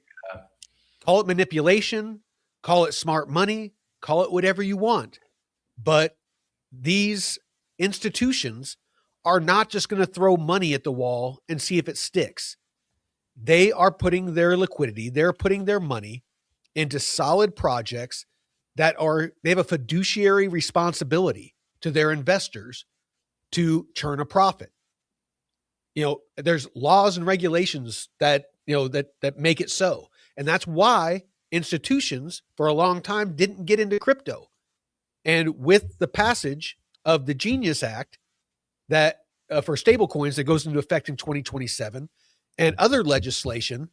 [SPEAKER 2] call it manipulation, call it smart money, call it whatever you want. But these institutions are not just going to throw money at the wall and see if it sticks. They are putting their liquidity, they're putting their money into solid projects that they have a fiduciary responsibility to their investors to churn a profit. There's laws and regulations that make it so. And that's why institutions for a long time didn't get into crypto. And with the passage of the Genius Act that for stablecoins that goes into effect in 2027, and other legislation,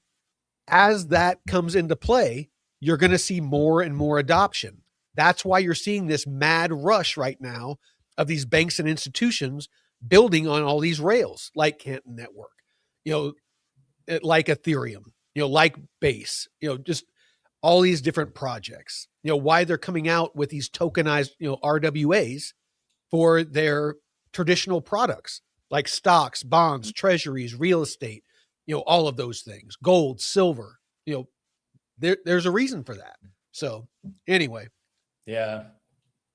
[SPEAKER 2] as that comes into play, you're going to see more and more adoption. That's why you're seeing this mad rush right now of these banks and institutions building on all these rails, like Canton Network, like Ethereum, like Base, just all these different projects. Why they're coming out with these tokenized, RWAs for their traditional products like stocks, bonds, treasuries, real estate, all of those things, gold, silver, there's a reason for that. So anyway.
[SPEAKER 1] Yeah.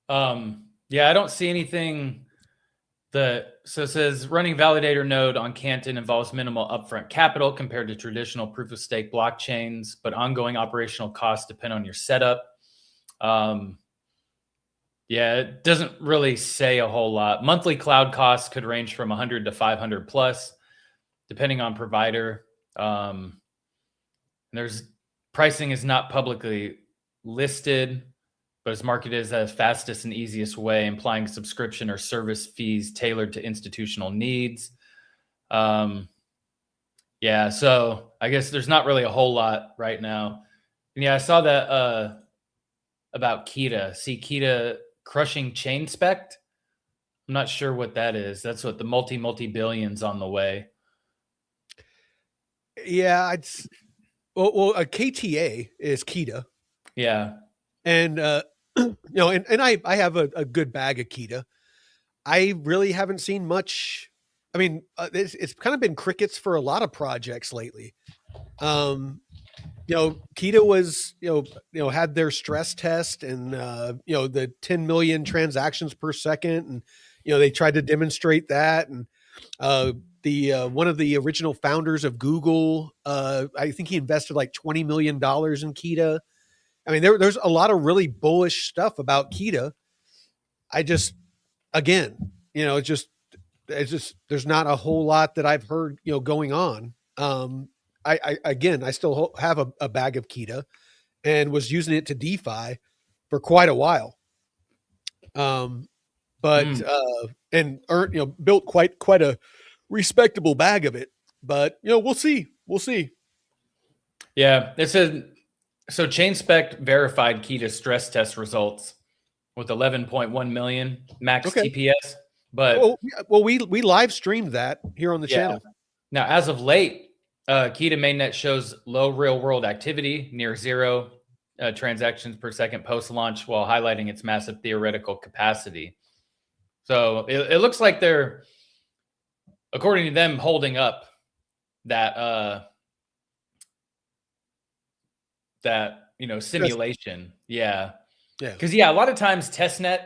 [SPEAKER 1] I don't see anything so it says running validator node on Canton involves minimal upfront capital compared to traditional proof of stake blockchains, but ongoing operational costs depend on your setup. It doesn't really say a whole lot. Monthly cloud costs could range from 100 to 500 plus, depending on provider. There's pricing is not publicly listed, but it's marketed as the fastest and easiest way, implying subscription or service fees tailored to institutional needs. So I guess there's not really a whole lot right now. And I saw that about Kita. See Kita crushing chain spec. I'm not sure what that is. That's what the multi-billions on the way.
[SPEAKER 2] Yeah, well, a KTA is Kita.
[SPEAKER 1] Yeah.
[SPEAKER 2] And and I have a good bag of Kita. I really haven't seen much I mean, it's kind of been crickets for a lot of projects lately. Kita was, had their stress test and, the 10 million transactions per second. And, they tried to demonstrate that. And one of the original founders of Google, I think he invested like $20 million in Kita. I mean, there's a lot of really bullish stuff about Kita. I just, again, it's just, there's not a whole lot that I've heard, going on. I still have a bag of Kita and was using it to DeFi for quite a while. And built quite a respectable bag of it, but we'll see.
[SPEAKER 1] Yeah. So ChainSpect verified Kita stress test results with 11.1 million max TPS. But
[SPEAKER 2] we live streamed that here on the channel.
[SPEAKER 1] Now, as of late, Kita mainnet shows low real world activity, near zero transactions per second post launch, while highlighting its massive theoretical capacity. So it looks like they're, according to them, holding up that simulation. Yeah. Because a lot of times testnet,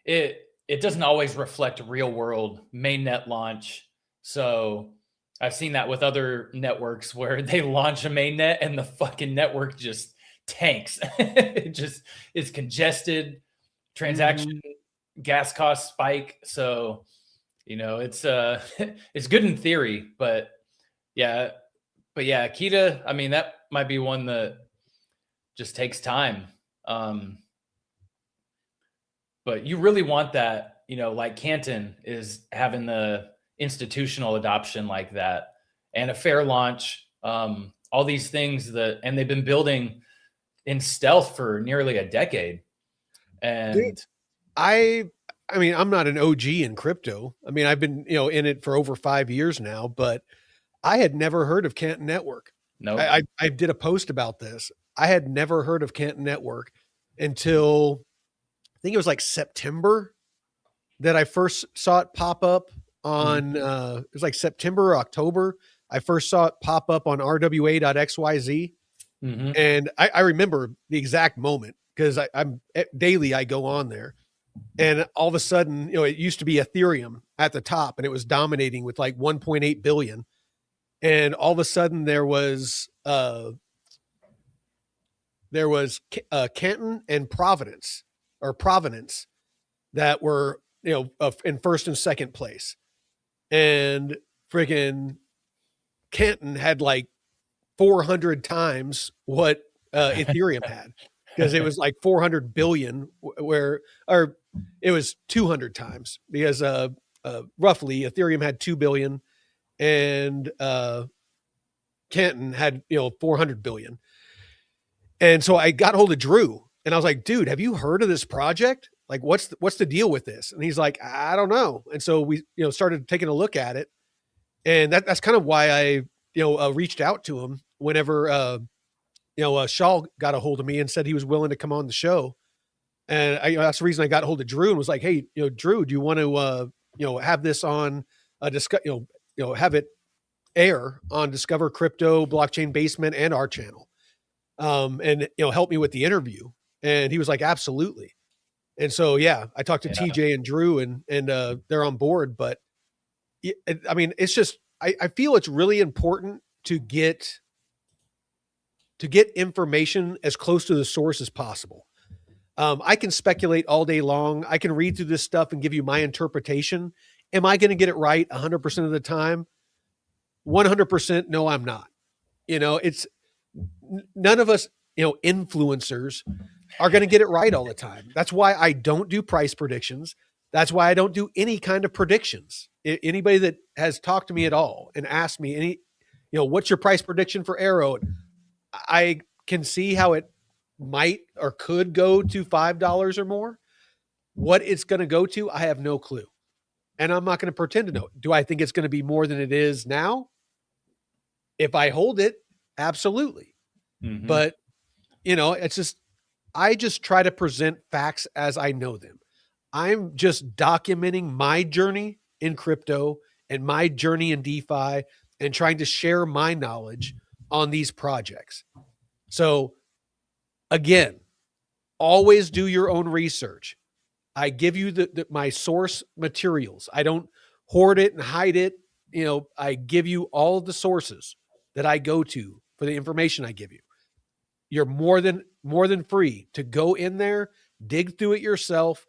[SPEAKER 1] it doesn't always reflect real world mainnet launch. So I've seen that with other networks where they launch a mainnet and the fucking network just tanks. It just is congested, transaction gas costs spike. So, it's it's good in theory, but Kita, I mean, that might be one that just takes time. But you really want that, like Canton is having the institutional adoption like that and a fair launch, all these things and they've been building in stealth for nearly a decade. And
[SPEAKER 2] dude, I mean, I'm not an OG in crypto. I mean, I've been, in it for over 5 years now, but I had never heard of Canton Network.
[SPEAKER 1] No,
[SPEAKER 2] I did a post about this. I had never heard of Canton Network until I think it was like September that I first saw it pop up on, it was like September or October. I first saw it pop up on rwa.xyz. And I remember the exact moment because I'm daily, I go on there and all of a sudden, it used to be Ethereum at the top and it was dominating with like 1.8 billion. And all of a sudden there was Canton and Providence that were, in first and second place. And friggin' Canton had like 400 times what Ethereum had, because it was like 400 billion or it was 200 times because roughly Ethereum had 2 billion and Canton had 400 billion. And so I got hold of Drew and I was like, dude, have you heard of this project? Like, what's the deal with this? And he's like, I don't know. And so we, started taking a look at it. And that's kind of why I, reached out to him whenever, Shaw got a hold of me and said he was willing to come on the show. And that's the reason I got a hold of Drew and was like, hey, Drew, do you want to, have this on have it air on Discover Crypto, Blockchain Basement, and our channel? And, help me with the interview. And he was like, absolutely. And so, I talked to TJ and Drew and they're on board, but I mean, it's just, I feel it's really important to get information as close to the source as possible. I can speculate all day long. I can read through this stuff and give you my interpretation. Am I going to get it right 100% of the time? 100%. No, I'm not. It's none of us, influencers are going to get it right all the time. That's why I don't do price predictions. That's why I don't do any kind of predictions. Anybody that has talked to me at all and asked me what's your price prediction for Arrow? I can see how it might or could go to $5 or more. What it's going to go to, I have no clue. And I'm not going to pretend to know. Do I think it's going to be more than it is now? If I hold it, absolutely. But, it's just, I just try to present facts as I know them. I'm just documenting my journey in crypto and my journey in DeFi and trying to share my knowledge on these projects. So again, always do your own research. I give you my source materials. I don't hoard it and hide it. I give you all of the sources that I go to for the information I give you. You're more than free to go in there, dig through it yourself.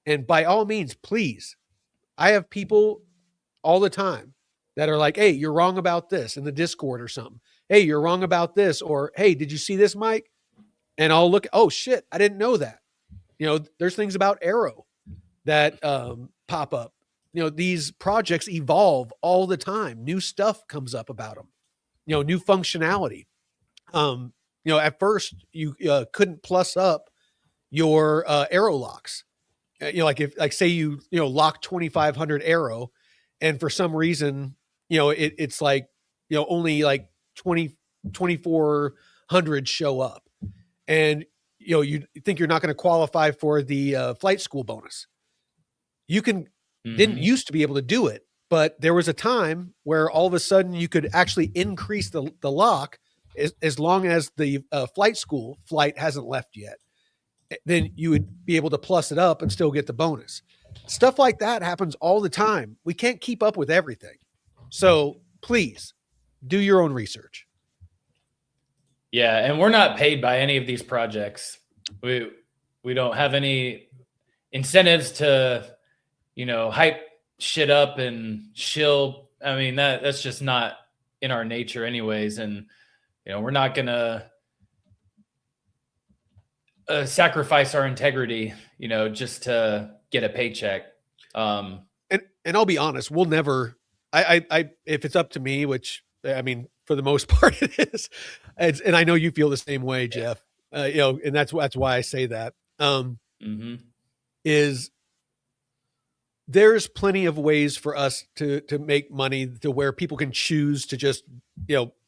[SPEAKER 2] And by all means, please, I have people all the time that are like, hey, you're wrong about this in the Discord or something. Hey, you're wrong about this. Or, hey, did you see this, Myke? And I'll look, oh shit, I didn't know that. There's things about Arrow that pop up. These projects evolve all the time. New stuff comes up about them, new functionality. At first you couldn't plus up your Arrow locks. Like say you lock 2,500 Arrow, and for some reason, it's like, only like 2,400 show up, and you think you're not going to qualify for the flight school bonus. You didn't used to be able to do it, but there was a time where all of a sudden you could actually increase the lock as long as the flight school flight hasn't left yet. Then you would be able to plus it up and still get the bonus. Stuff like that happens all the time. We can't keep up with everything. So please do your own research.
[SPEAKER 1] Yeah, and we're not paid by any of these projects. We don't have any incentives to, hype shit up and shill. I mean, that's just not in our nature anyways. And, we're not going to sacrifice our integrity, just to get a paycheck.
[SPEAKER 2] And I'll be honest, we'll never, I if it's up to me, which I mean, for the most part it is, and I know you feel the same way, Jeff, and that's why I say that, is there's plenty of ways for us to make money to where people can choose to just,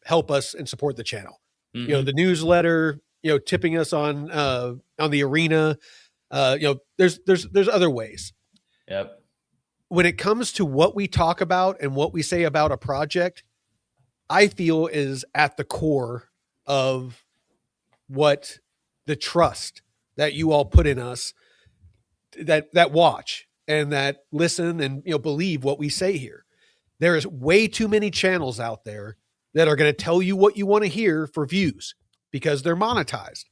[SPEAKER 2] help us and support the channel. The newsletter, tipping us on the arena, there's other ways.
[SPEAKER 1] Yep.
[SPEAKER 2] When it comes to what we talk about and what we say about a project, I feel is at the core of what the trust that you all put in us, that watch and that listen and believe what we say here. There is way too many channels out there that are going to tell you what you want to hear for views because they're monetized.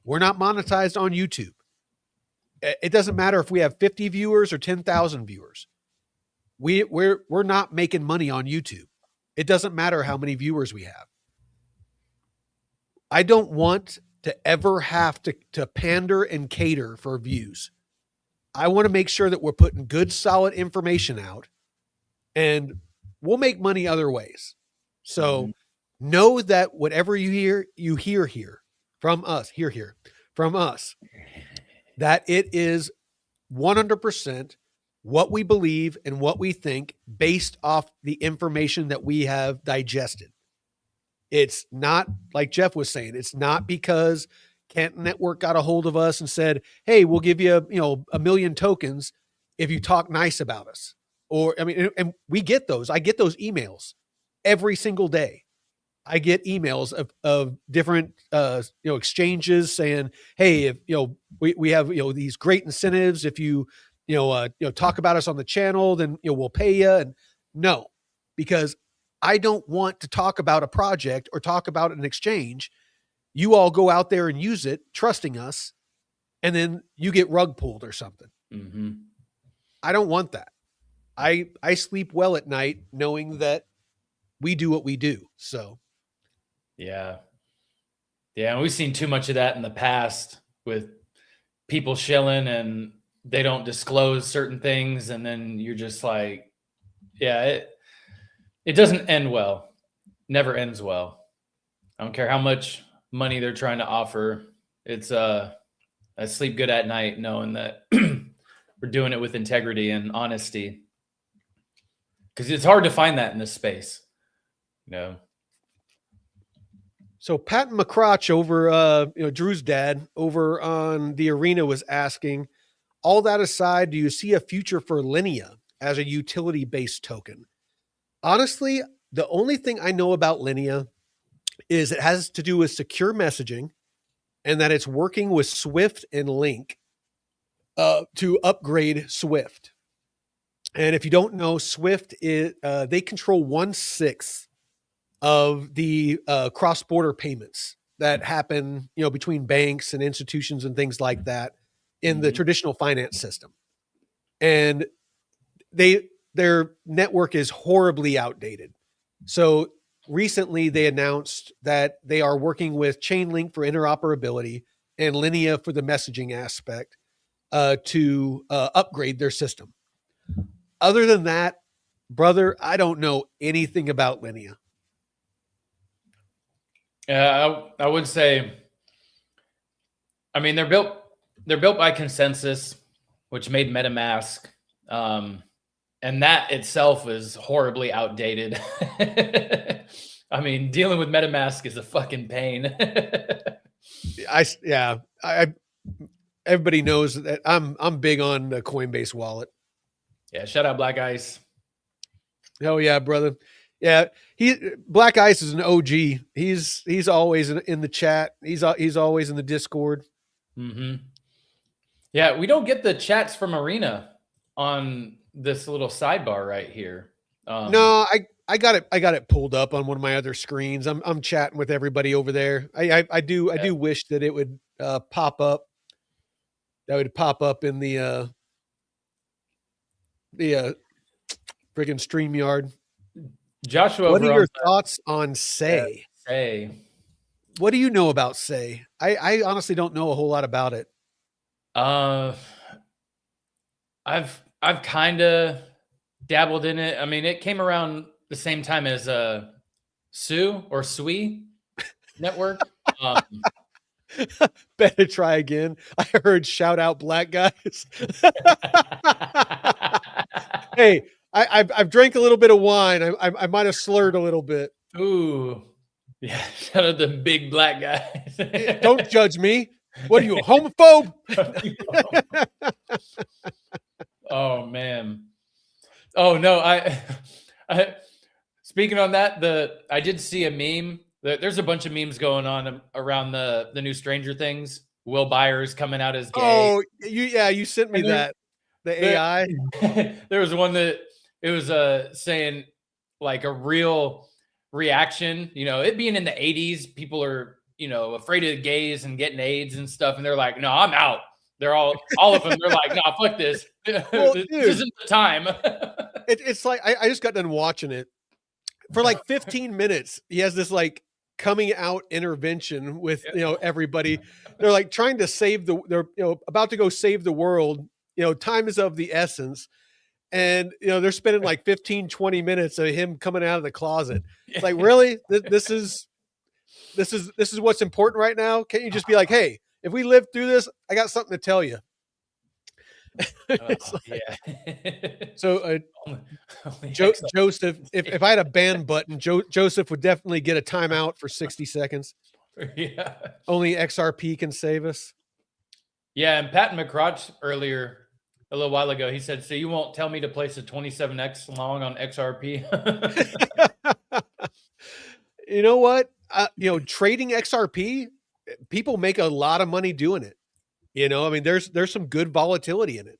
[SPEAKER 2] We're not monetized on YouTube. It doesn't matter if we have 50 viewers or 10,000 viewers. We're not making money on YouTube. It doesn't matter how many viewers we have. I don't want to ever have to pander and cater for views. I want to make sure that we're putting good, solid information out, and we'll make money other ways. So know that whatever you hear here from us, that it is 100% what we believe and what we think based off the information that we have digested. It's not like Jeff was saying, it's not because Canton Network got a hold of us and said, hey, we'll give you, 1 million tokens if you talk nice about us. Or, I mean, and we get those. I get those emails every single day. I get emails of different, exchanges saying, hey, if, we have, these great incentives. If you, talk about us on the channel, then, we'll pay you. And no, because I don't want to talk about a project or talk about an exchange. You all go out there and use it, trusting us, and then you get rug pulled or something. I don't want that. I sleep well at night knowing that we do what we do. So.
[SPEAKER 1] Yeah. And we've seen too much of that in the past with people shilling and they don't disclose certain things. And then you're just like, yeah, it doesn't end well. Never ends well. I don't care how much money they're trying to offer. It's I sleep good at night knowing that we're doing it with integrity and honesty. Because it's hard to find that in this space.
[SPEAKER 2] So Patton McCrotch over, Drew's dad over on the arena was asking, all that aside, do you see a future for Linea as a utility-based token? Honestly, the only thing I know about Linea is it has to do with secure messaging, and that it's working with Swift and Link to upgrade Swift. And if you don't know, Swift is they control 1/6 of the cross-border payments that happen, between banks and institutions and things like that in the traditional finance system. And their network is horribly outdated. So recently they announced that they are working with Chainlink for interoperability and Linea for the messaging aspect to upgrade their system. Other than that, brother, I don't know anything about Linea.
[SPEAKER 1] Yeah, I would say, I mean, they're built by consensus, which made MetaMask. And that itself is horribly outdated. I mean, dealing with MetaMask is a fucking pain.
[SPEAKER 2] Everybody knows that I'm big on the Coinbase wallet.
[SPEAKER 1] Yeah, shout out Black Ice.
[SPEAKER 2] Oh yeah, brother. Yeah, Black Ice is an OG. He's always in the chat. He's always in the Discord.
[SPEAKER 1] Mm-hmm. Yeah, we don't get the chats from Arena on this little sidebar right here.
[SPEAKER 2] No, I got it pulled up on one of my other screens. I'm chatting with everybody over there. I do wish that it would pop up. That would pop up in the friggin' StreamYard.
[SPEAKER 1] Joshua,
[SPEAKER 2] what are your thoughts on Say?
[SPEAKER 1] Say,
[SPEAKER 2] what do you know about Say? I honestly don't know a whole lot about it.
[SPEAKER 1] I've kind of dabbled in it. I mean, it came around the same time as Sue or Sui network.
[SPEAKER 2] Better try again. I heard shout out Black Guys. Hey, I've drank a little bit of wine. I might have slurred a little bit.
[SPEAKER 1] Ooh, yeah. Shout out the big black guys.
[SPEAKER 2] Don't judge me. What are you, a homophobe?
[SPEAKER 1] Oh man. Oh no. I speaking on that, I did see a meme. There's a bunch of memes going on around the new Stranger Things. Will Byers coming out as gay.
[SPEAKER 2] Oh, you sent me that. The AI.
[SPEAKER 1] There was one that it was saying like a real reaction. It being in the 80s, people are afraid of gays and getting AIDS and stuff, and they're like, "No, I'm out." They're all of them. They're like, "No, fuck this.
[SPEAKER 2] Well,
[SPEAKER 1] this
[SPEAKER 2] dude,
[SPEAKER 1] isn't the time."
[SPEAKER 2] It's like I just got done watching it for like 15 minutes. He has this like coming out intervention with everybody. They're like trying to save they're about to go save the world. Time is of the essence. And, they're spending like 15, 20 minutes of him coming out of the closet. It's like, really? This is what's important right now. Can't you just be like, hey, if we live through this, I got something to tell you.
[SPEAKER 1] Yeah.
[SPEAKER 2] So Joseph, if I had a ban button, Joseph would definitely get a timeout for 60 seconds.
[SPEAKER 1] Yeah.
[SPEAKER 2] Only XRP can save us.
[SPEAKER 1] Yeah. And Pat McCrotch earlier, a little while ago, he said, "So you won't tell me to place a 27x long on XRP?"
[SPEAKER 2] You know what? Trading XRP, people make a lot of money doing it. I mean, there's some good volatility in it.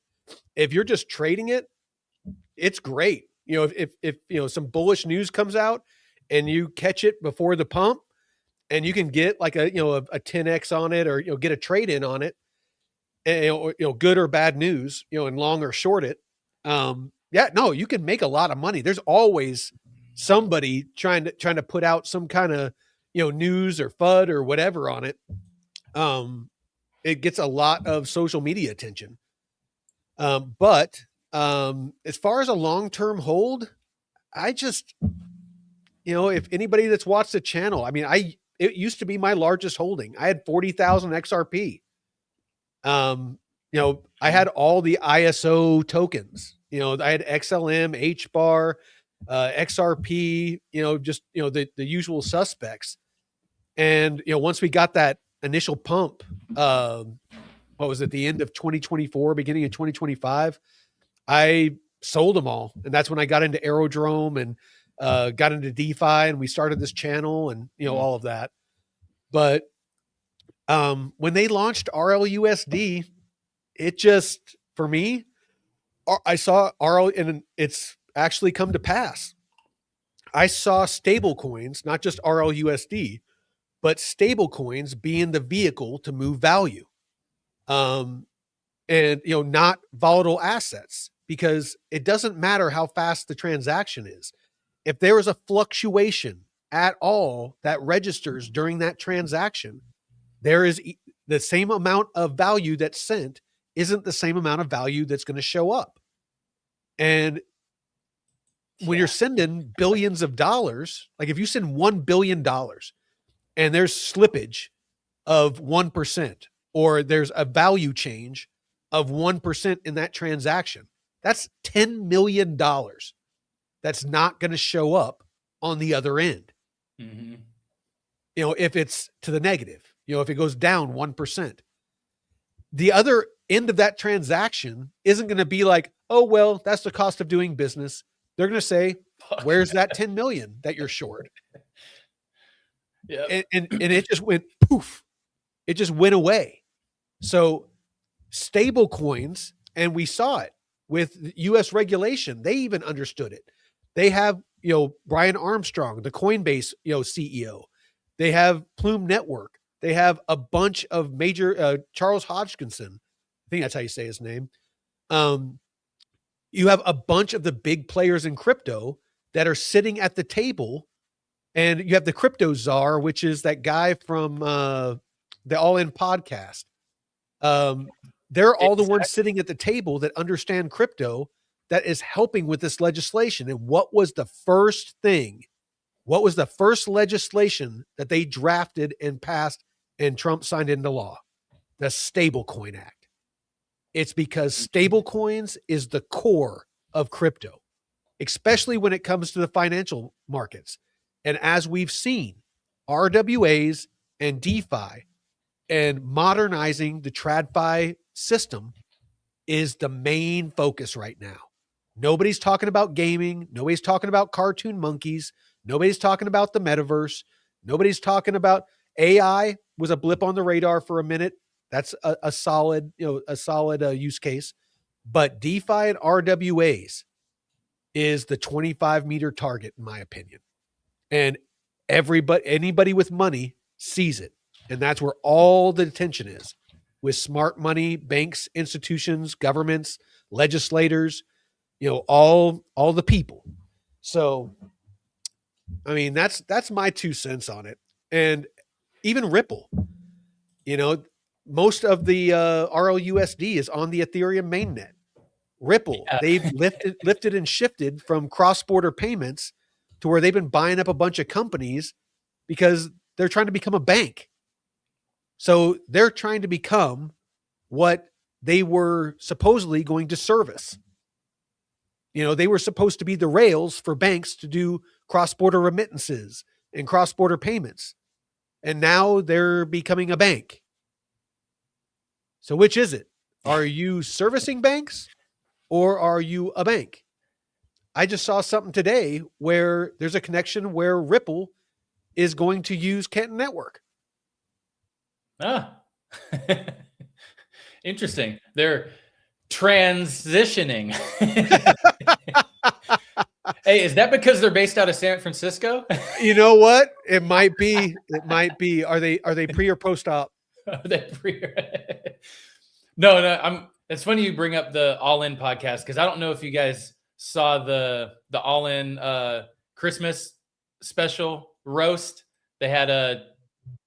[SPEAKER 2] If you're just trading it, it's great. If some bullish news comes out and you catch it before the pump, and you can get like a 10x on it, or get a trade in on it. Good or bad news, and long or short it. You can make a lot of money. There's always somebody trying to put out some kind of, news or FUD or whatever on it. It gets a lot of social media attention. But as far as a long-term hold, I just, if anybody that's watched the channel, I mean, it used to be my largest holding. I had 40,000 XRP. I had all the ISO tokens, I had XLM, HBAR, XRP, the usual suspects. And, once we got that initial pump, what was it, the end of 2024, beginning of 2025, I sold them all. And that's when I got into Aerodrome and got into DeFi and we started this channel and, all of that. But when they launched RLUSD, it just, for me, I saw RL and it's actually come to pass. I saw stable coins, not just RLUSD, but stable coins being the vehicle to move value. And, not volatile assets, because it doesn't matter how fast the transaction is. If there is a fluctuation at all that registers during that transaction, there is the same amount of value that's sent isn't the same amount of value that's going to show up. And when you're sending billions of dollars, like if you send $1 billion and there's slippage of 1%, or there's a value change of 1% in that transaction, that's $10 million that's not going to show up on the other end.
[SPEAKER 1] Mm-hmm.
[SPEAKER 2] If it's to the negative, if it goes down 1%, the other end of that transaction isn't going to be like, oh, well, that's the cost of doing business. They're going to say, where's that 10 million that you're short?
[SPEAKER 1] Yeah.
[SPEAKER 2] And it just went poof. It just went away. So stable coins, and we saw it with US regulation. They even understood it. They have, Brian Armstrong, the Coinbase, CEO. They have Plume Network. They have a bunch of major, Charles Hodgkinson. I think that's how you say his name. You have a bunch of the big players in crypto that are sitting at the table, and you have the crypto czar, which is that guy from the All In podcast. They're all the ones sitting at the table that understand crypto, that is helping with this legislation. And what was the first thing? What was the first legislation that they drafted and passed and Trump signed into law? The Stablecoin Act. It's because stablecoins is the core of crypto, especially when it comes to the financial markets. And as we've seen, RWAs and DeFi and modernizing the TradFi system is the main focus right now. Nobody's talking about gaming. Nobody's talking about cartoon monkeys. Nobody's talking about the metaverse. Nobody's talking about AI. Was a blip on the radar for a minute. That's a solid, use case. But DeFi and RWAs is the 25-meter target, in my opinion. And anybody with money sees it. And that's where all the attention is, with smart money, banks, institutions, governments, legislators, all the people. So, I mean, that's my 2 cents on it. And even Ripple, most of the RLUSD is on the Ethereum mainnet. Ripple, they've lifted and shifted from cross-border payments to where they've been buying up a bunch of companies because they're trying to become a bank. So they're trying to become what they were supposedly going to service. They were supposed to be the rails for banks to do cross-border remittances and cross-border payments. And now they're becoming a bank. So which is it? Are you servicing banks or are you a bank? I just saw something today where there's a connection where Ripple is going to use Canton Network.
[SPEAKER 1] Interesting. They're transitioning. Hey, is that because they're based out of San Francisco?
[SPEAKER 2] You know what? It might be. It might be. Are they pre or post op?
[SPEAKER 1] No. It's funny you bring up the All In podcast, because I don't know if you guys saw the All In Christmas special roast. They had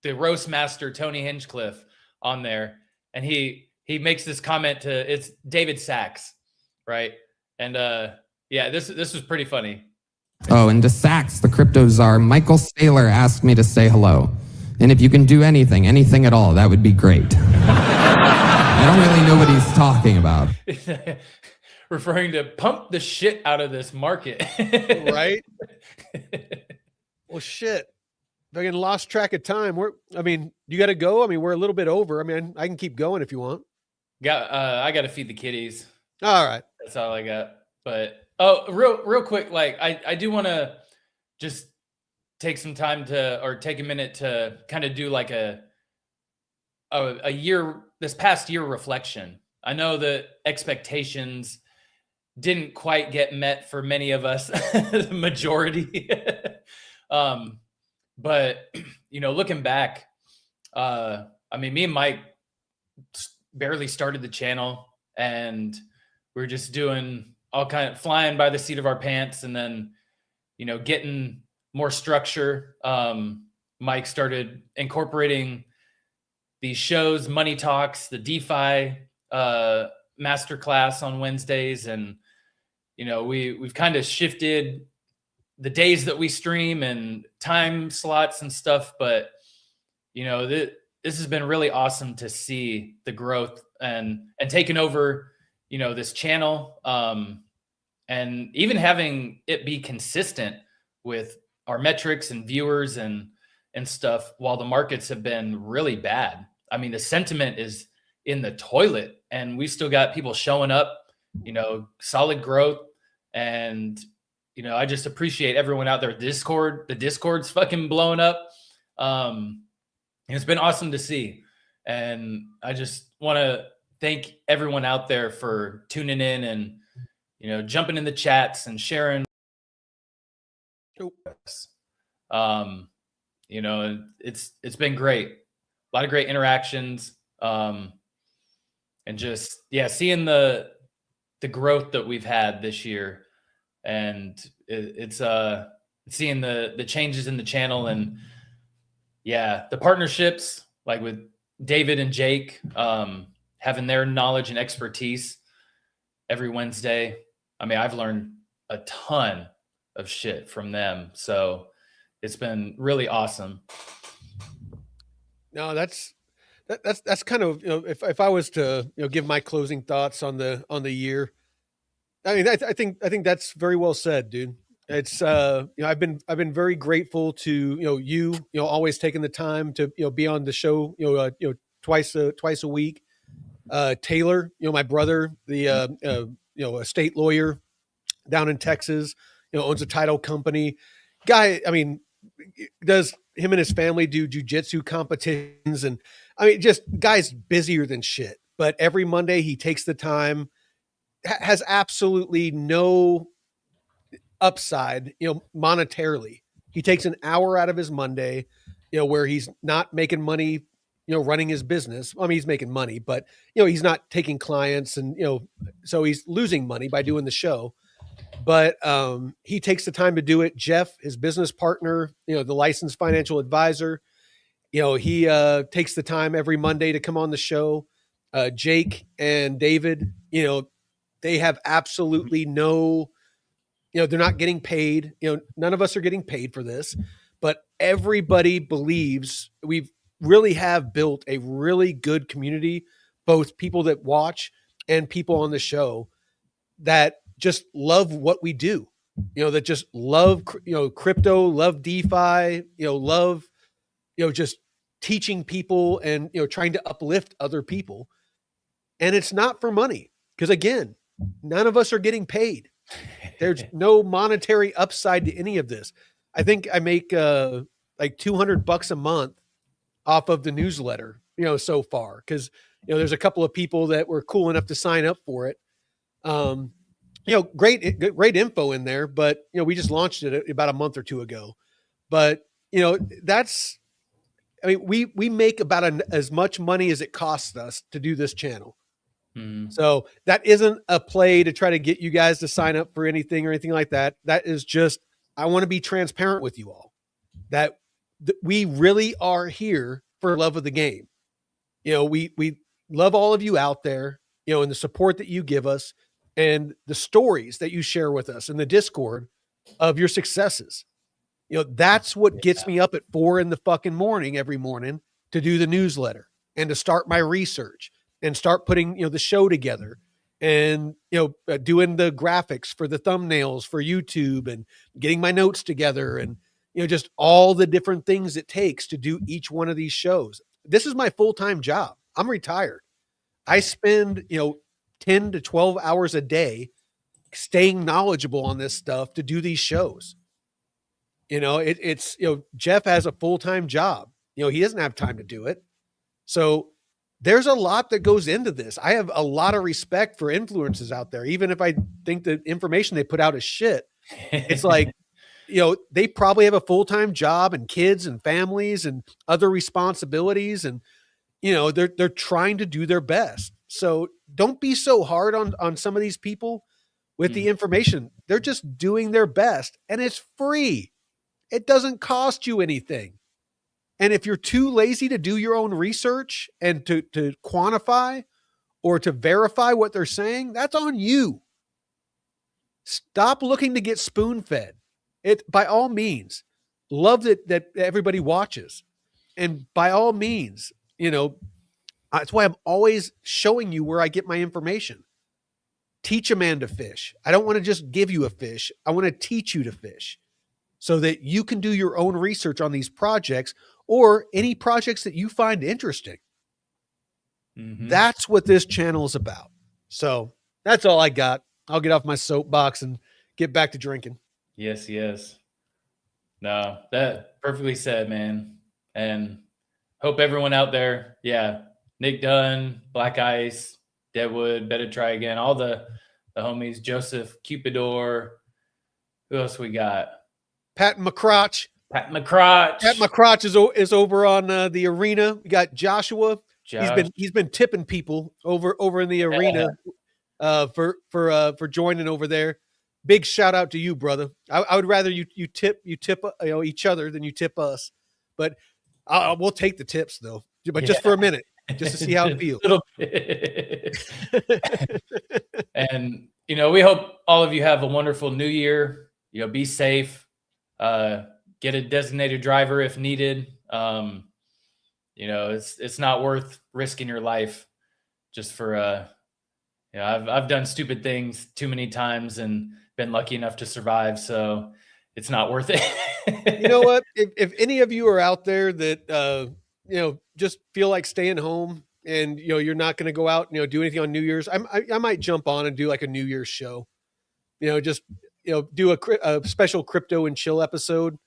[SPEAKER 1] the roast master Tony Hinchcliffe on there, and he makes this comment to, it's David Sachs, right? And this was pretty funny.
[SPEAKER 4] Oh, and to Sachs, the crypto czar, Michael Saylor asked me to say hello. And if you can do anything at all, that would be great. I don't really know what he's talking about.
[SPEAKER 1] Referring to pump the shit out of this market.
[SPEAKER 2] Right? Well, shit. I fucking lost track of time. You got to go. We're a little bit over. I can keep going if you want.
[SPEAKER 1] I got to feed the kitties.
[SPEAKER 2] All right.
[SPEAKER 1] That's all I got. But real quick, like I do want to just take some time to, or take a minute to kind of do like a year, this past year reflection. I know that expectations didn't quite get met for many of us, the majority. But looking back, I mean, me and Myke barely started the channel, and we were just doing all kind of flying by the seat of our pants, and then getting more structure. Myke started incorporating these shows, Money Talks, the DeFi masterclass on Wednesdays, and we've kind of shifted the days that we stream and time slots and stuff. But this has been really awesome to see the growth and taking over this channel, and even having it be consistent with our metrics and viewers and stuff while the markets have been really bad. I mean, the sentiment is in the toilet, and we still got people showing up, solid growth. And I just appreciate everyone out there. The Discord's fucking blowing up. It's been awesome to see. And I just want to thank everyone out there for tuning in and, jumping in the chats and sharing. It's been great. A lot of great interactions. And just, seeing the growth that we've had this year, and it's seeing the changes in the channel, and the partnerships like with David and Jake, having their knowledge and expertise every Wednesday. I mean, I've learned a ton of shit from them, so it's been really awesome.
[SPEAKER 2] No, that's kind of, if I was to give my closing thoughts on the year, I mean, I think that's very well said, dude. It's I've been very grateful to you always taking the time to be on the show twice a week. Taylor, my brother, the a state lawyer down in Texas, owns a title company. Guy, I mean, does him and his family do jujitsu competitions, and I mean, just guy's busier than shit. But every Monday he takes the time, has absolutely no upside, monetarily. He takes an hour out of his Monday, where he's not making money, running his business. I mean, he's making money, but he's not taking clients, and so he's losing money by doing the show. But he takes the time to do it. Jeff, his business partner, the licensed financial advisor, he takes the time every Monday to come on the show. Jake and David, they have absolutely no, they're not getting paid. None of us are getting paid for this, but everybody believes we really have built a really good community, both people that watch and people on the show that just love what we do, that just love, crypto, love DeFi, love, just teaching people and, trying to uplift other people. And it's not for money, because again, none of us are getting paid. There's no monetary upside to any of this. I think I make like $200 a month off of the newsletter, so far, because there's a couple of people that were cool enough to sign up for it. Great info in there, but we just launched it about a month or two ago. But I mean, we make about as much money as it costs us to do this channel. So that isn't a play to try to get you guys to sign up for anything or anything like that. That is just, I want to be transparent with you all that we really are here for love of the game. We love all of you out there, and the support that you give us and the stories that you share with us in the Discord of your successes. That's what gets me up at 4 a.m. every morning to do the newsletter and to start my research and start putting, the show together and, doing the graphics for the thumbnails for YouTube and getting my notes together and, just all the different things it takes to do each one of these shows. This is my full-time job. I'm retired. I spend, 10 to 12 hours a day staying knowledgeable on this stuff to do these shows. You know, it's, you know, Jeff has a full-time job. You know, he doesn't have time to do it. So there's a lot that goes into this. I have a lot of respect for influencers out there, even if I think the information they put out is shit. It's like, you know, they probably have a full-time job and kids and families and other responsibilities. And, you know, they're trying to do their best. So don't be so hard on some of these people with the information. They're just doing their best, and it's free. It doesn't cost you anything. And if you're too lazy to do your own research and to quantify or to verify what they're saying, that's on you. Stop looking to get spoon-fed. It, by all means, love that everybody watches. And by all means, you know, that's why I'm always showing you where I get my information. Teach a man to fish. I don't want to just give you a fish. I want to teach you to fish so that you can do your own research on these projects or any projects that you find interesting. That's what this channel is about. So that's all I got. I'll get off my soapbox and get back to drinking.
[SPEAKER 1] Yes, yes. No, that perfectly said, man. And hope everyone out there, yeah, Nick Dunn, Black Ice, Deadwood, Better Try Again, all the homies, Joseph, Cupidor. Who else we got?
[SPEAKER 2] Pat McCrotch.
[SPEAKER 1] Pat McCrotch.
[SPEAKER 2] Pat McCrotch is over on the arena. We got Joshua.
[SPEAKER 1] Josh.
[SPEAKER 2] He's been tipping people over in the arena for joining over there. Big shout out to you, brother. I would rather you tip you know, each other than you tip us, but we'll take the tips though. But just for a minute, just to see how it feels.
[SPEAKER 1] A little bit. And you know, we hope all of you have a wonderful new year. You know, be safe. Get a designated driver if needed. You know, it's not worth risking your life just for you know, I've done stupid things too many times and been lucky enough to survive, so it's not worth it.
[SPEAKER 2] You know what? If any of you are out there that you know, just feel like staying home and, you know, you're not going to go out and, you know, do anything on New Year's, I might jump on and do like a New Year's show. You know, just, you know, do a special crypto and chill episode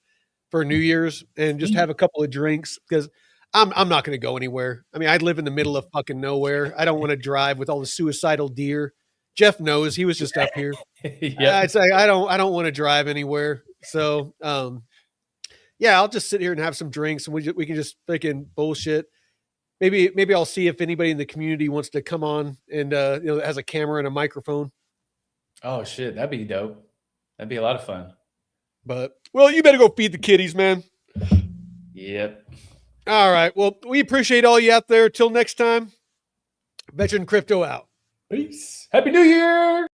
[SPEAKER 2] for New Year's and just have a couple of drinks, because I'm not going to go anywhere. I mean, I live in the middle of fucking nowhere. I don't want to drive with all the suicidal deer. Jeff knows, he was just up here.
[SPEAKER 1] Yep.
[SPEAKER 2] It's like, I don't want to drive anywhere. So, yeah, I'll just sit here and have some drinks and we can just freaking bullshit. Maybe I'll see if anybody in the community wants to come on and, you know, has a camera and a microphone.
[SPEAKER 1] Oh shit, that'd be dope. That'd be a lot of fun.
[SPEAKER 2] But, well, you better go feed the kitties, man.
[SPEAKER 1] Yep.
[SPEAKER 2] All right. Well, we appreciate all you out there. Till next time, Veteran Crypto out.
[SPEAKER 1] Peace. Happy New Year.